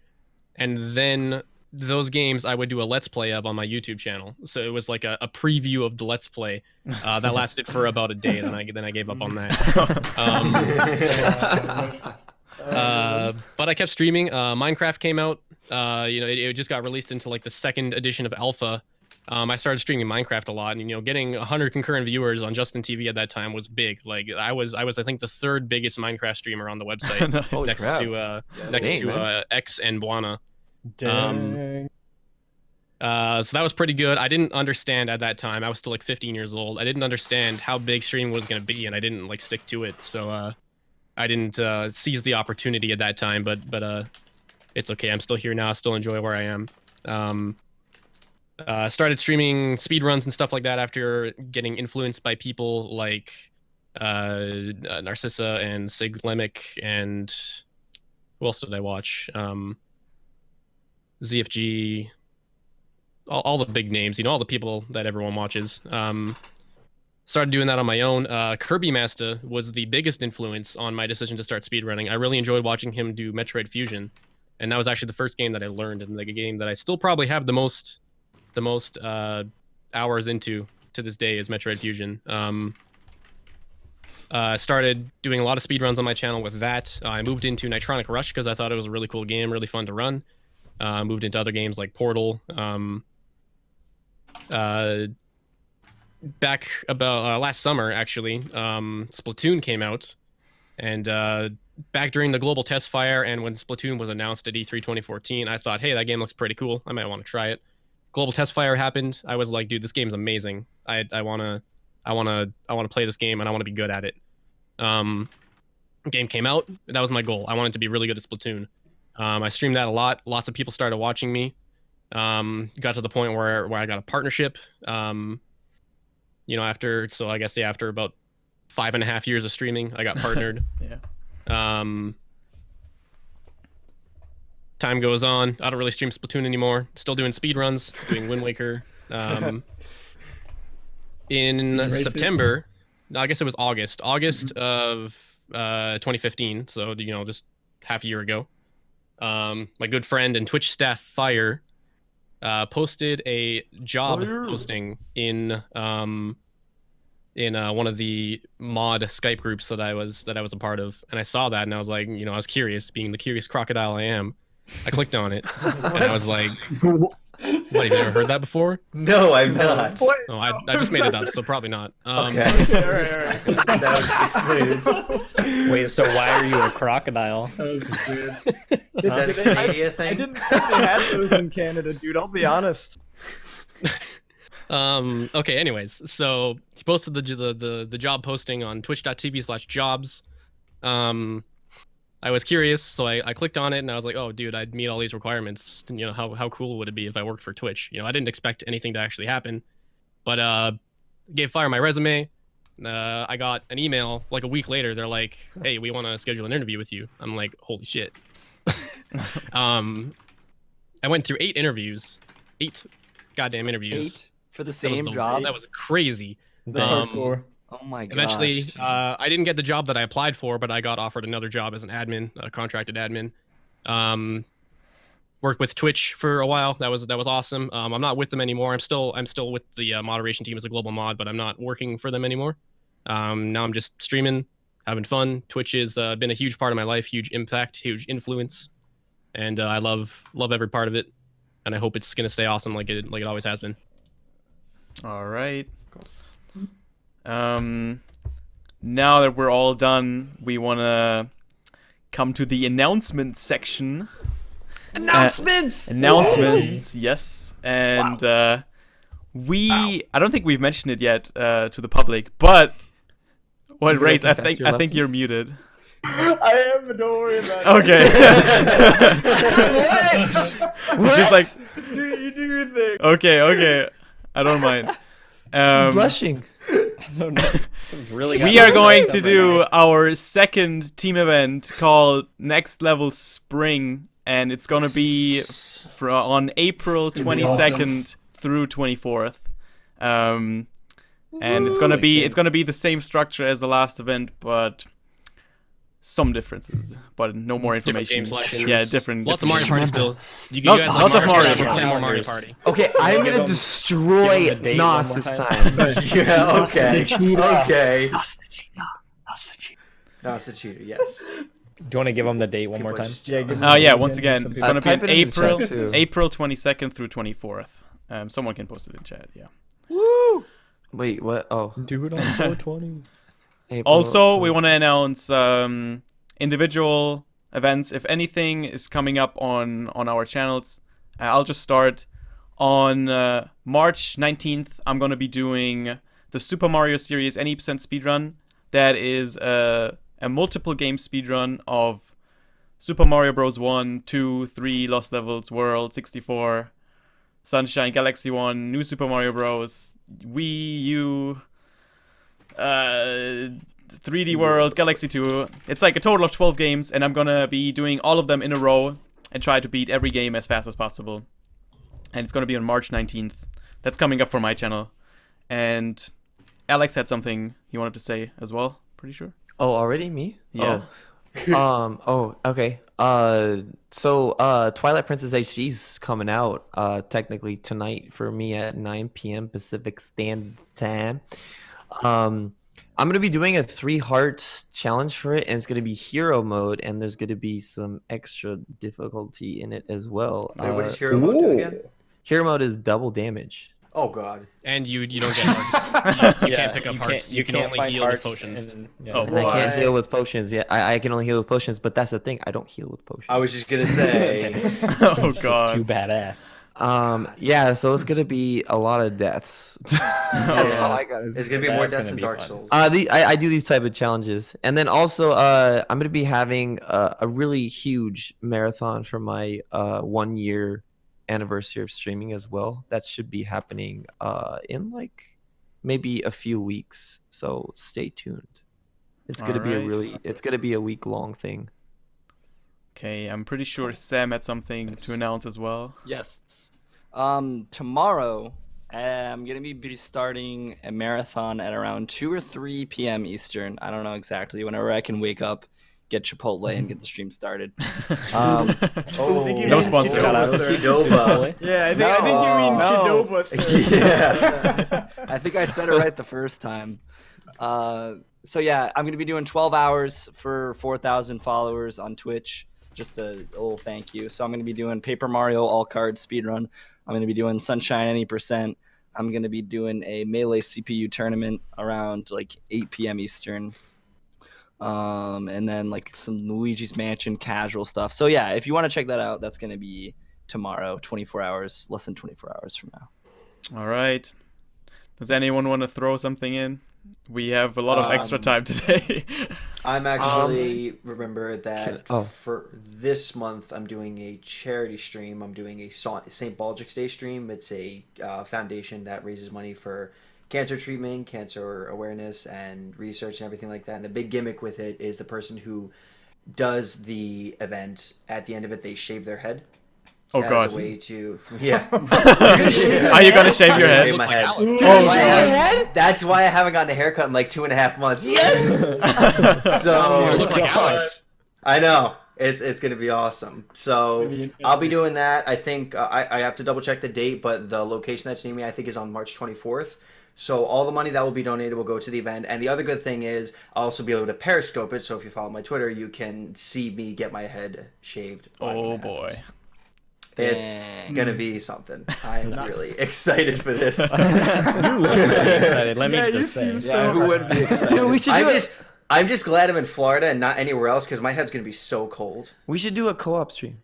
and then those games I would do a Let's Play of on my YouTube channel. So it was like a preview of the Let's Play that lasted for about a day. Then I gave up on that. But I kept streaming. Minecraft came out. You know, it just got released into like the 2nd edition of alpha I started streaming Minecraft a lot, and getting 100 concurrent viewers on Justin TV at that time was big. Like I was I think the third biggest Minecraft streamer on the website, Nice. next crap. to Dang, man. X and Buana. Dang. So that was pretty good. I didn't understand at that time. I was still like 15 years old. I didn't understand how big streaming was going to be, and I didn't like stick to it. So I didn't seize the opportunity at that time. But it's okay. I'm still here now. I still enjoy where I am. Started streaming speedruns and stuff like that after getting influenced by people like Narcissa and Sig Lemic and who else did I watch? ZFG. All the big names, all the people that everyone watches. Started doing that on my own. Kirby Master was the biggest influence on my decision to start speedrunning. I really enjoyed watching him do Metroid Fusion, and that was actually the first game that I learned, and like a game that I still probably have the most hours into to this day is Metroid Fusion. Started doing a lot of speedruns on my channel with that. I moved into Nitronic Rush because I thought it was a really cool game, really fun to run. Moved into other games like Portal. Back about last summer, actually, Splatoon came out, and back during the global test fire and when Splatoon was announced at E3 2014, I thought, hey, that game looks pretty cool. I might want to try it. Global test fire happened. I was like, dude, this game's amazing. I wanna play this game and I want to be good at it. Game came out. That was my goal. I wanted to be really good at Splatoon. I streamed that a lot. Lots of people started watching me. Got to the point where I got a partnership. After about 5.5 years of streaming, I got partnered. Yeah. Time goes on. I don't really stream Splatoon anymore. Still doing speedruns, doing Wind Waker. In Races. September, no, I guess it was August of 2015. So just half a year ago. My good friend and Twitch staff Fire posted a job posting in one of the mod Skype groups that I was a part of, and I saw that and I was like, I was curious, being the curious crocodile I am. I clicked on it and I was like, what, have you never heard that before? No, I'm not. No, I just made it up, so probably not. Okay. That Wait, so why are you a crocodile? was good. Is that a Canadian I thing? didn't think they had those in Canada, dude. I'll be honest. Okay, anyways, so he posted the job posting on twitch.tv/jobs. I was curious, so I clicked on it and I was like, oh dude, I'd meet all these requirements. How cool would it be if I worked for Twitch? I didn't expect anything to actually happen, but gave Fire my resume. I got an email like a week later. They're like, hey, we want to schedule an interview with you. I'm like, holy shit. I went through 8 interviews, 8 goddamn interviews. 8 for the That was same job. That was crazy. That's hardcore. Oh my gosh. Eventually, I didn't get the job that I applied for, but I got offered another job as an admin, a contracted admin. Worked with Twitch for a while. That was awesome. I'm not with them anymore. I'm still with the moderation team as a global mod, but I'm not working for them anymore. Now I'm just streaming, having fun. Twitch has been a huge part of my life, huge impact, huge influence, and I love every part of it. And I hope it's gonna stay awesome like it always has been. All right. Now that we're all done, we want to come to the announcement section. Announcements, yes. And I don't think we've mentioned it yet to the public, but what, Race? I think you're muted. I am, but don't worry about it. Okay. Just like, You do your thing. okay. I don't mind. He's blushing. I don't know. We are going to do our second team event called Next Level Spring, and it's gonna be on April 22nd through 24th. And it's gonna be the same structure as the last event, but some differences. But no more information. Different game selections. Yeah, different. Lots of Mario Party still. You Lots guys of like Mario Party. Party. Play more Mario Party. Okay, I'm gonna destroy give him the date Nos one this more time. Yeah, okay. Okay. No, it's the cheater, yes. Do you want to give them the date one more time? Yeah, give Oh yeah, me once again, some it's people. gonna be Type it in the chat, April too. April 22nd through 24th. Someone can post it in chat. Yeah. Woo! Wait, what? Oh. Do it on 420. April Also, we 20. want to announce individual events. If anything is coming up on our channels, I'll just start. On March 19th, I'm going to be doing the Super Mario series any percent speedrun. That is a multiple game speedrun of Super Mario Bros. 1, 2, 3, Lost Levels, World, 64, Sunshine, Galaxy 1, New Super Mario Bros., Wii U, 3D World, Galaxy 2. It's like a total of 12 games, and I'm going to be doing all of them in a row and try to beat every game as fast as possible. And it's going to be on March 19th. That's coming up for my channel. And Alex had something he wanted to say as well, pretty sure. Oh, already me? Yeah. Oh. Oh, okay. So Twilight Princess HD's coming out technically tonight for me at 9 p.m. Pacific Standard Time. I'm gonna be doing a 3-heart challenge for it, and it's gonna be hero mode, and there's gonna be some extra difficulty in it as well. Wait, what does hero mode do again? Hero mode is double damage. Oh god. And you don't get hearts. You can't pick up hearts. You can can't only find heal with hearts potions. Oh, And I boy. can't heal with potions. Yeah, I can only heal with potions, but that's the thing. I don't heal with potions. I was just gonna say. Oh, It's just too God. badass. Yeah, so it's gonna be a lot of deaths. That's all I got. It's gonna be more That's deaths gonna than be Dark fun. Souls. I do these type of challenges, and then also I'm gonna be having a really huge marathon for my 1-year anniversary of streaming as well. That should be happening in like maybe a few weeks. So stay tuned. It's gonna be Alright. it's gonna be a week-long thing. Okay, I'm pretty sure Sam had something to announce as well. Yes. Tomorrow, I'm gonna be starting a marathon at around 2 or 3 p.m. Eastern. I don't know exactly. Whenever I can wake up, get Chipotle, and get the stream started. Oh, No sponsor. Qdoba. Yeah, I think you mean No. Qdoba, sir. Yeah. I think I said it right the first time. So yeah, I'm gonna be doing 12 hours for 4,000 followers on Twitch. Just a little thank you. So I'm gonna be doing Paper Mario all card speedrun. I'm gonna be doing Sunshine any percent. I'm gonna be doing a Melee CPU tournament around like 8 p.m. Eastern. And then like some Luigi's Mansion casual stuff. So yeah, if you want to check that out, that's gonna be tomorrow, 24 hours, less than 24 hours from now. All right. Does anyone want to throw something in? We have a lot of extra time today. I'm actually remember that oh. for this month I'm doing a charity stream. I'm doing a St. Baldrick's Day stream. It's a foundation that raises money for cancer treatment, cancer awareness, and research and everything like that. And the big gimmick with it is the person who does the event, at the end of it, they shave their head. Oh, as God. a way to, yeah. Are you gonna shave your head? Shave my head. Alex. Oh, That's why I haven't gotten a haircut in like 2.5 months. Yes. You So look like Alex. I know it's gonna be awesome. So I'll be doing that. I think I have to double check the date, but the location that's near me I think is on March 24th. So all the money that will be donated will go to the event. And the other good thing is I'll also be able to Periscope it. So if you follow my Twitter, you can see me get my head shaved. Oh, boy. It's Dang. gonna be something. I'm really excited for this. You look really excited. Let me Yeah, you just say. seem so Yeah, who would be excited? Dude, we should do I'm just glad I'm in Florida and not anywhere else because my head's gonna be so cold. we should do a co-op stream.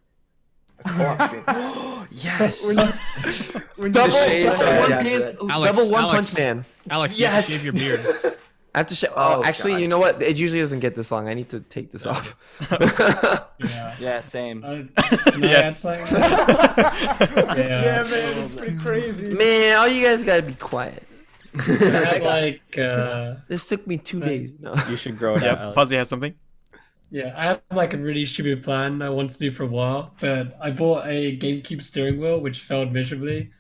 A co-op stream. Yes. Double, shades double are- one, yeah, pan- but- Alex, double one Alex. punch man. Alex, Yes. you shave your beard. I have to shave. Oh, Oh, actually, God. you know what? It usually doesn't get this long. I need to take this off. Yeah. Yeah, same. Can I Yes. add something? Yeah. Yeah, man, it's pretty crazy. Man, all you guys gotta be quiet. I have like This took me 2 days. No. You should grow it out. Yeah, Alex. Fuzzy has something. yeah, I have like a really stupid plan I want to do for a while, but I bought a GameCube steering wheel which failed miserably.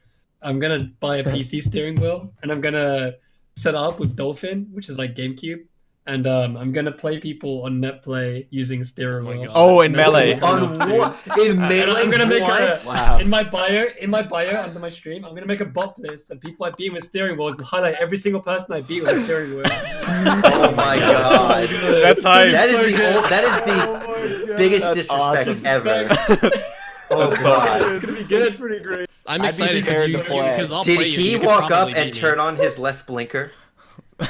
I'm gonna buy a PC steering wheel and I'm gonna set it up with Dolphin, which is like GameCube, and I'm gonna play people on NetPlay using steering Oh my wheel. God. Oh, in And that's Melee. what I'm On gonna do. what? In Melee? I'm gonna make what? Wow. in my bio under my stream. I'm gonna make a bot list of people I beat with steering wheels and highlight every single person I beat with a steering wheel. Oh my god. That's hype. That is so the good. that is Oh the my God. biggest That's disrespect awesome. ever. Oh That's so god. It's gonna be good. It's pretty great. I'm I'd be excited scared to play. because I'll Did play you. he You could walk up probably and beat me. turn on his left blinker? It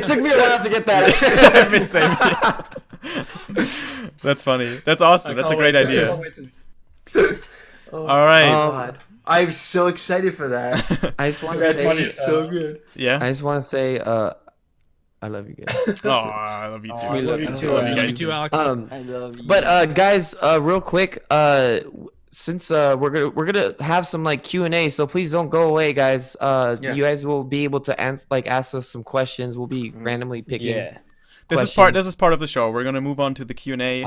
took me a while to get that. That's funny. That's awesome. That's a great idea. Oh, All right. God. I'm so excited for that. I just want to That's say, funny. So good. Yeah. I just want to say, I love you guys. Oh, I love you too. I love you too. Love you You guys guys too, Alex. I love you. But guys, real quick, since we're gonna have some like Q&A, so please don't go away, guys. Yeah. You guys will be able to ask us some questions. We'll be randomly picking. Yeah. This is part of the show. We're gonna move on to the Q&A.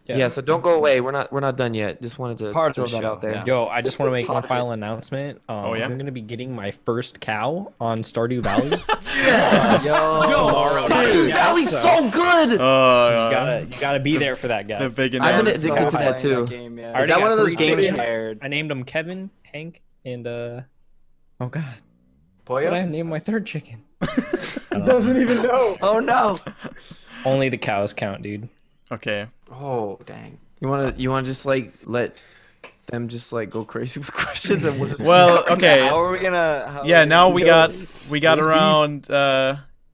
Yeah. So don't go away. We're not done yet. Just wanted to part of throw the that show, out there. yeah. Yo, I just want to make one final announcement. Oh, yeah? I'm gonna be getting my first cow on Stardew Valley. Tomorrow. Dude, that was so good. You gotta be there for that, guys. the big I've been announcement. addicted to that too. Game, yeah. I Is already that got one of those 3 games? chickens. I named them Kevin, Hank, and oh god, what did I Pollo? name my third chicken? Doesn't even know. Oh no. Only the cows count, dude. Okay. Oh, dang. You wanna just like let them just like go crazy with questions and we'll just Well, okay. How are we gonna? Yeah. Now we got Roast around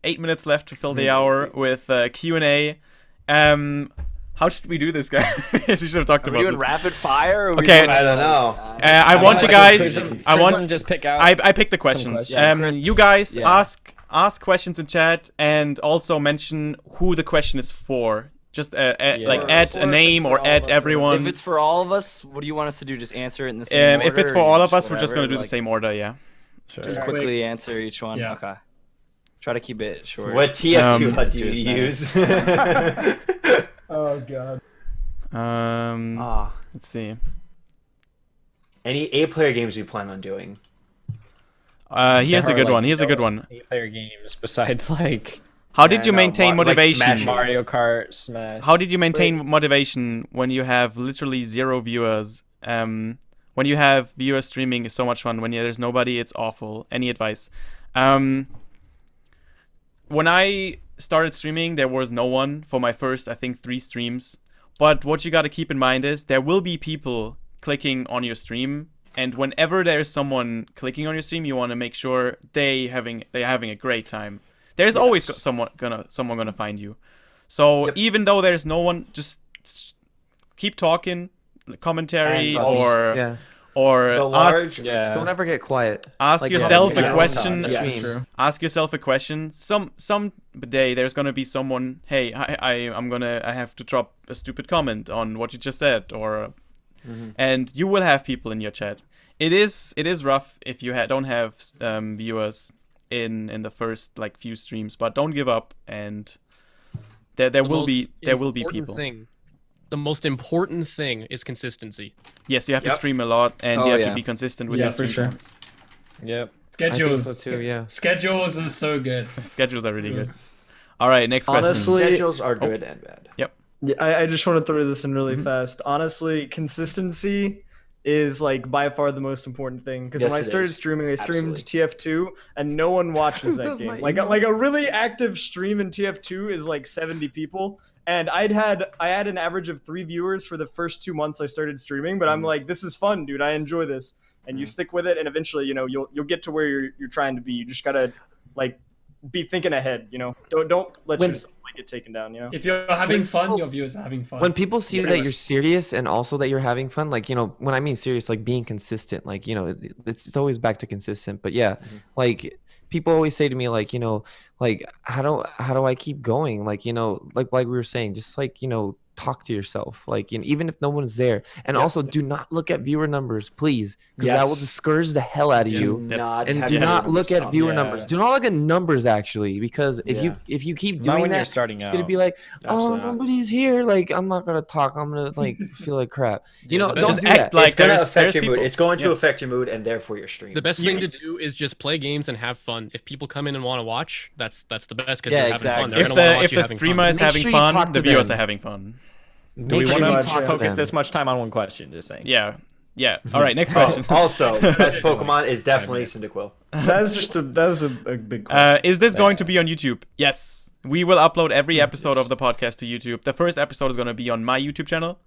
8 minutes left to fill the hour with Q&A. How should we do this, guys? We should have talked Are we about doing this. rapid fire? Or are we Okay. doing, I don't know. I want you guys. I want. Chrism just pick out. I picked the questions. questions. You guys Yeah. ask questions in chat and also mention who the question is for. Just like add a name or add everyone. If it's for all of us, what do you want us to do? Just answer it in the same order? If it's for or all of us, we're just whatever? gonna do the same order. Yeah. Just Yeah. quickly answer each one. Yeah. Okay. Try to keep it short. What TF2 HUD do to his you use? Oh god. Ah, Let's see. any 8-player games we plan on doing? Here's a There are, good like, one. Here's a good no one. 8-player games besides like How did Yeah, you no, maintain like motivation? Smash. Mario Kart, Smash. How did you maintain motivation when you have literally 0 viewers? When you have viewers streaming is so much fun. When there's nobody, it's awful. Any advice? When I started streaming, there was no one for my first, I think, 3 streams. But what you got to keep in mind is there will be people clicking on your stream, and whenever there's someone clicking on your stream, you want to make sure they're having a great time. There's always someone gonna find you. So even though there's no one, just keep talking, commentary, And or yeah. or The ask large. Yeah. Don't ever get quiet. ask Like, yourself yeah, a question. yeah, Yes. true. Ask yourself a question. Some day there's gonna be someone. Hey, I have to drop a stupid comment on what you just said, or and you will have people in your chat. It is rough if you don't have viewers in the first like few streams, but don't give up, and there will be people. The most important thing is consistency. Yes, you have to Yep. stream a lot, and Oh, you have yeah. to be consistent with Yeah, your for stream sure. times. Yep. I think Schedules. so too, yeah. Schedules is so good. Schedules are really good. All right, next question. Honestly, Schedules are good and bad. yeah, I just want to throw this in really fast. Honestly, consistency is like by far the most important thing. Because Yes, when I it started is. streaming, I streamed Absolutely. TF2, and no one watches that Does game. my Like a really active stream in TF2 is like 70 people. And I had an average of 3 viewers for the first 2 months I started streaming, but I'm like, this is fun, dude. I enjoy this. And you stick with it, and eventually, you'll get to where you're trying to be. You just gotta like be thinking ahead, Don't let yourself like get taken down, If you're having fun, your viewers are having fun. When people see that you're Yes. serious and also that you're having fun, like, when I mean serious, like being consistent, like, it's always back to consistent. But yeah, like people always say to me, like, like how do I keep going? Like, like we were saying, just like, talk to yourself, like, even if no one's there. And also do not look at viewer numbers, please, because that will Yes. discourage the hell out of you. Not And have do your not numbers look at up. viewer Yeah. numbers. Do not look at numbers, actually, because if you keep Not doing when you're that, starting it's out. gonna be like, oh, Absolutely not. nobody's here. Like, I'm not gonna talk. I'm gonna like feel like crap. Yeah, the Don't best- Just do act that. like It's gonna there's affect your mood. people. It's going to Yeah. affect your mood and therefore your stream. The best thing to do is just play games and have fun. If people come in and want to watch, that's the best because Yeah, you're having exactly. fun. They're If gonna wanna the watch you having streamer fun. is Make having sure you fun, talk the to viewers them. are having fun. Do we Make sure want you to talk to focus them. this much time on one question? Just saying. Yeah. All right, next question. Also, best Pokemon is definitely Cyndaquil. That's a big question. Is this going to be on YouTube? Yes. We will upload every episode of the podcast to YouTube. The first episode is going to be on my YouTube channel.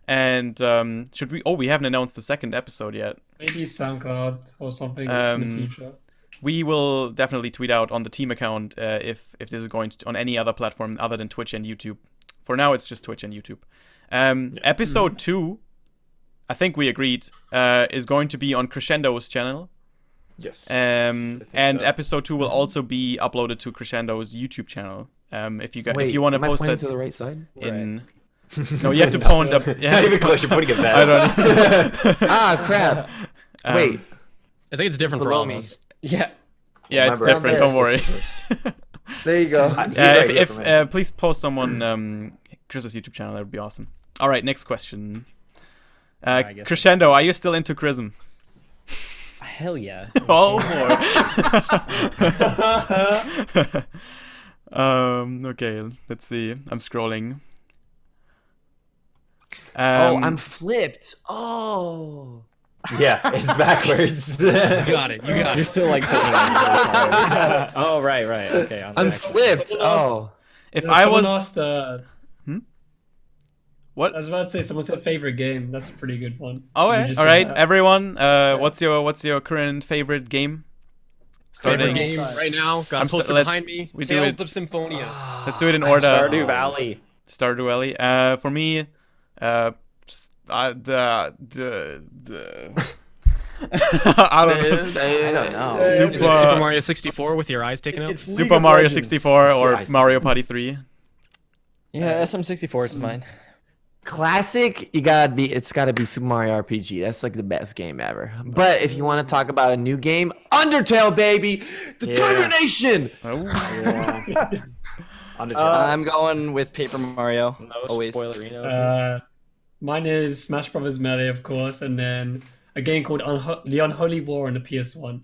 And should we? Oh, we haven't announced the second episode yet. Maybe SoundCloud or something in the future. We will definitely tweet out on the team account if this is going to, on any other platform other than Twitch and YouTube. For now, it's just Twitch and YouTube. Episode 2, I think we agreed, is going to be on Crescendo's channel. Yes. And so. episode 2 will also be uploaded to Crescendo's YouTube channel. If you Wait, if you want to am I post pointing that to the right side? in. No, you have to point up. Not even close. You're putting it I best. don't know. Ah, crap. Wait. I think it's different for Below all of me. us. Yeah. Yeah, it's Remember, different. Don't worry. There you go. He's right here If for me. please post someone Chris's YouTube channel, that would be awesome. All right, next question. I guess Crescendo, are you still into Chrism? Hell yeah. Oh more. Okay, let's see. I'm scrolling. Oh, I'm flipped. Oh. Yeah, it's backwards. You got it. You got You're it. still like putting it. Oh, right. Okay. on the I'm actual- flipped. Oh. If Yeah, I someone was asked, what? I was about to say someone said favorite game. That's a pretty good one. All You right, just all said right, that. everyone. What's your current favorite game? Favorite Starting. game right now. Got I'm a poster let's- behind me. we do Tales it- of Symphonia. Let's do it in order. Stardew Valley. Stardew Valley. For me, I don't know. I don't know. Is it Super Super Mario 64 with your eyes taken out? It's League Super of Mario Legends. 64 or Nice. Mario Party 3. Yeah, SM64 is mine. Classic, it's gotta be Super Mario RPG. That's like the best game ever. But if you want to talk about a new game, Undertale, baby! Determination! Oh. Yeah. Undertale. I'm going with Paper Mario. No Always. spoilerino. Mine is Smash Brothers Melee, of course, and then a game called The Unholy War on the PS1.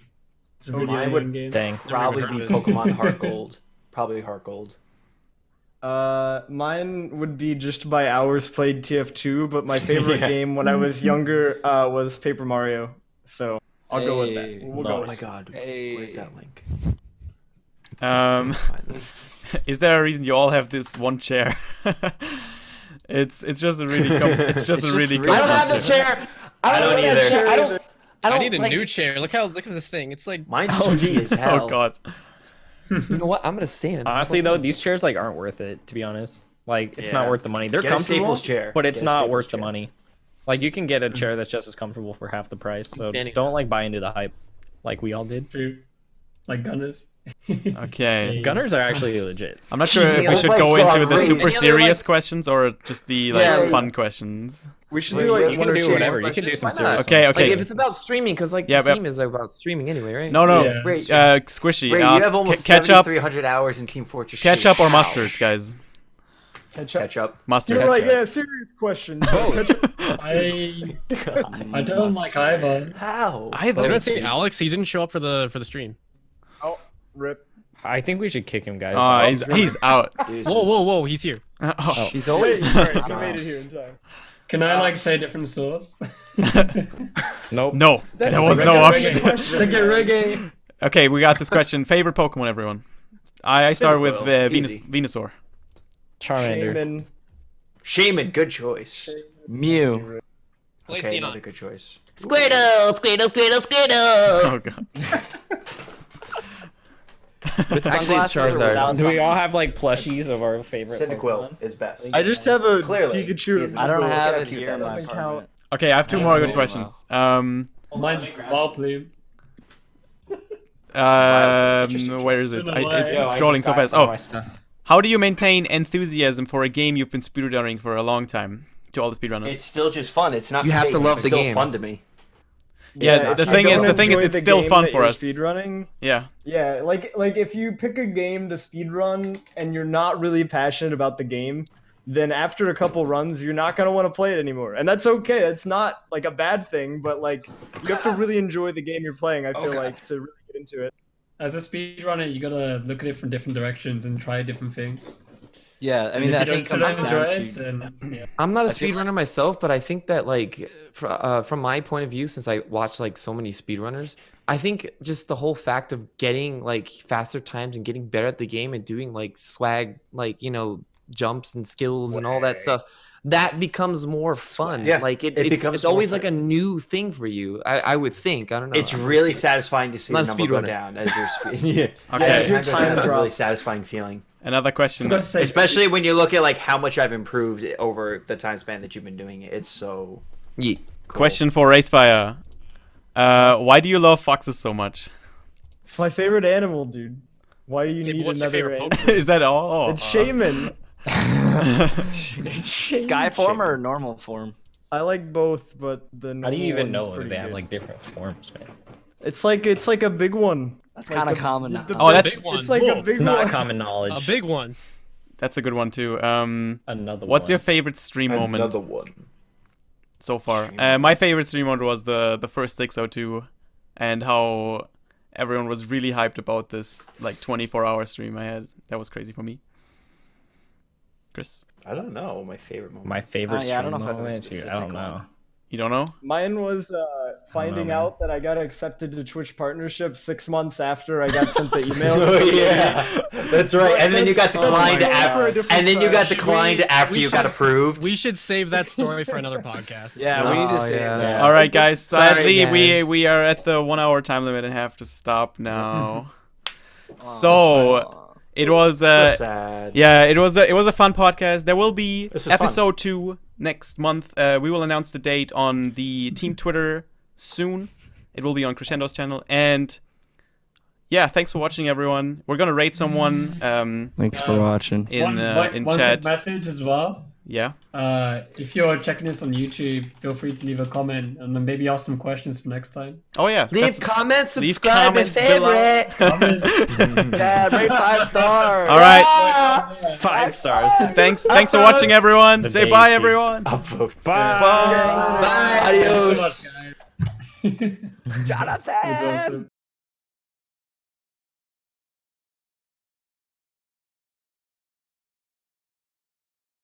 It's a really mine good would- game. Dang. Probably Never be heard of it. Pokemon Heart Gold. Probably Heart Gold. Mine would be just by hours played TF2, but my favorite Yeah. game when I was younger was Paper Mario. So I'll go with Hey, that. We'll Oh go my with god. Hey. Where's that link? Um, is there a reason you all have this one chair? It's just a really it's just a really I don't have the chair. I don't don't have either. that chair. I don't I need a like, new chair. Look at this thing. It's like Mine's squeaky as hell. Oh god. You know what? I'm gonna stay in it. Honestly, though, these chairs like aren't worth it. To be honest, like it's not Yeah. worth the money. They're Get a comfortable, Staples chair. but it's Get a not Staples worth the chair. money. Like you can get a chair that's just as comfortable for half the price. So standing don't like buy into the hype, like we all did. True. Like Gunners. Okay. Gunners are actually legit. I'm not sure if we Oh should my go God, into the wait. super Any other, serious questions or just the like Yeah. fun questions. We should Wait, do like You one can or do two. whatever. You can do some Why not? serious. Okay, ones. okay. Like if it's about streaming, because like Yeah, the but- theme is about streaming anyway, right? No. Yeah. Wait, Squishy. wait, you asked, have almost ketchup, 7,300 hours in Team Fortress 2. ketchup or How? mustard, guys. Ketchup. Mustard. You're like, Ketchup. yeah, serious question. I don't like either. How? Did Either. anyone see Alex? He didn't show up for the stream. Rip. I think we should kick him, guys. He's out. Whoa! He's here. Oh. He's Wait, always. sorry, I made it here in time. Can I like say different stores? Nope. No, That's there was the no reggae option. question. Reggae. Okay, we got this question. Favorite Pokemon, everyone. I start with Easy. Venusaur. Charmander. Shaman. Shaman, good choice. Mew. Okay, Glaceon. another good choice. Squirtle, Squirtle, Squirtle, Squirtle. Oh god. With Actually, it's sunglasses or Charizard. without Do we all have like plushies of our favorite Cyndaquil Pokemon? is best. I just have a Clearly. Pikachu. I don't Look have how it cute here that in my is. apartment. Okay, I have two That's more good cool. questions. Mine's Vileplume. Where is it? Don't know why. It's Yo, I scrolling just so got fast. some of Oh, my stuff. how do you maintain enthusiasm for a game you've been speedrunning for a long time? To all the speedrunners. It's still just fun. It's not. You have fake. to love it's the still game. fun to me. Yeah, It's the not thing fake. is, it's still fun for us. Speedrunning. Yeah. Yeah, like if you pick a game to speedrun and you're not really passionate about the game, then after a couple runs, you're not gonna want to play it anymore, and that's okay. It's not like a bad thing, but like you have to really enjoy the game you're playing. I feel like to really get into it. As a speedrunner, you gotta look at it from different directions and try different things. Yeah, I And mean, if I you think don't comes enjoy down it, to. then yeah. I'm not a I feel speedrunner myself, but I think that like from my point of view, since I watch like so many speedrunners, I think just the whole fact of getting like faster times and getting better at the game and doing like swag, like jumps and skills and all that stuff, that becomes more fun. Yeah, Like it it's becomes always more like a new thing for you. I would think. I don't know. It's really satisfying to see the Not number go speedrunner. down as you're speeding. Yeah. Okay. As your Your time time goes down, it's a really drops. satisfying feeling. Another question. Forgot to say, Especially when you look at like how much I've improved over the time span that you've been doing it. It's so Yeah. cool. Question for Racefire. Why do you love foxes so much? It's my favorite animal, dude. Why do you Okay, need what's your another favorite animal? Pokemon? Is that all? Oh, It's Shaman. Sky form or normal form? I like both, but the How do you even normal one's know pretty they have good. like different forms, man? It's like a big one. That's Like kind of the- common the- now. the Oh, big- that's- Big one. It's like Whoa. a big It's not one. common knowledge. A big one. That's a good one too. Another What's one. your favorite stream moment Another one. so far? Stream My favorite stream moment was the first 602, and how everyone was really hyped about this like 24-hour stream I had. That was crazy for me. Chris, I don't know my favorite moment. My favorite yeah, I don't stream know if I have a moment, dude, I specific don't know. one. you don't know? Mine was finding man. out that I got accepted to Twitch partnership 6 months after I got sent the email. Oh yeah, that's right. And then you got That's- declined that's after. for a different And then you got time. declined after we you got should- approved. We should save that story for another podcast. Yeah, we need to Oh, say yeah. that. All right, guys. Sorry, Sadly, guys. we are at the 1 hour time limit and have to stop now. Oh, So it was So sad. yeah, it was a fun podcast. There will be This was fun. episode 2 next month. We will announce the date on the team Twitter soon. It will be on Crescendo's channel. And yeah, thanks for watching, everyone. We're gonna rate someone Thanks for watching. in one chat. quick message as well. Yeah. If you're checking this on YouTube, feel free to leave a comment and then maybe ask some questions for next time. Oh yeah. Leave comments, leave subscribe, comments and below. favorite. Yeah, rate 5 stars. All right. Yeah. 5 stars. Thanks for watching, everyone. The Say base, bye, dude. everyone. Upvotes. Bye. Bye. Adios. Thanks so much, guys. Jonathan. It was awesome.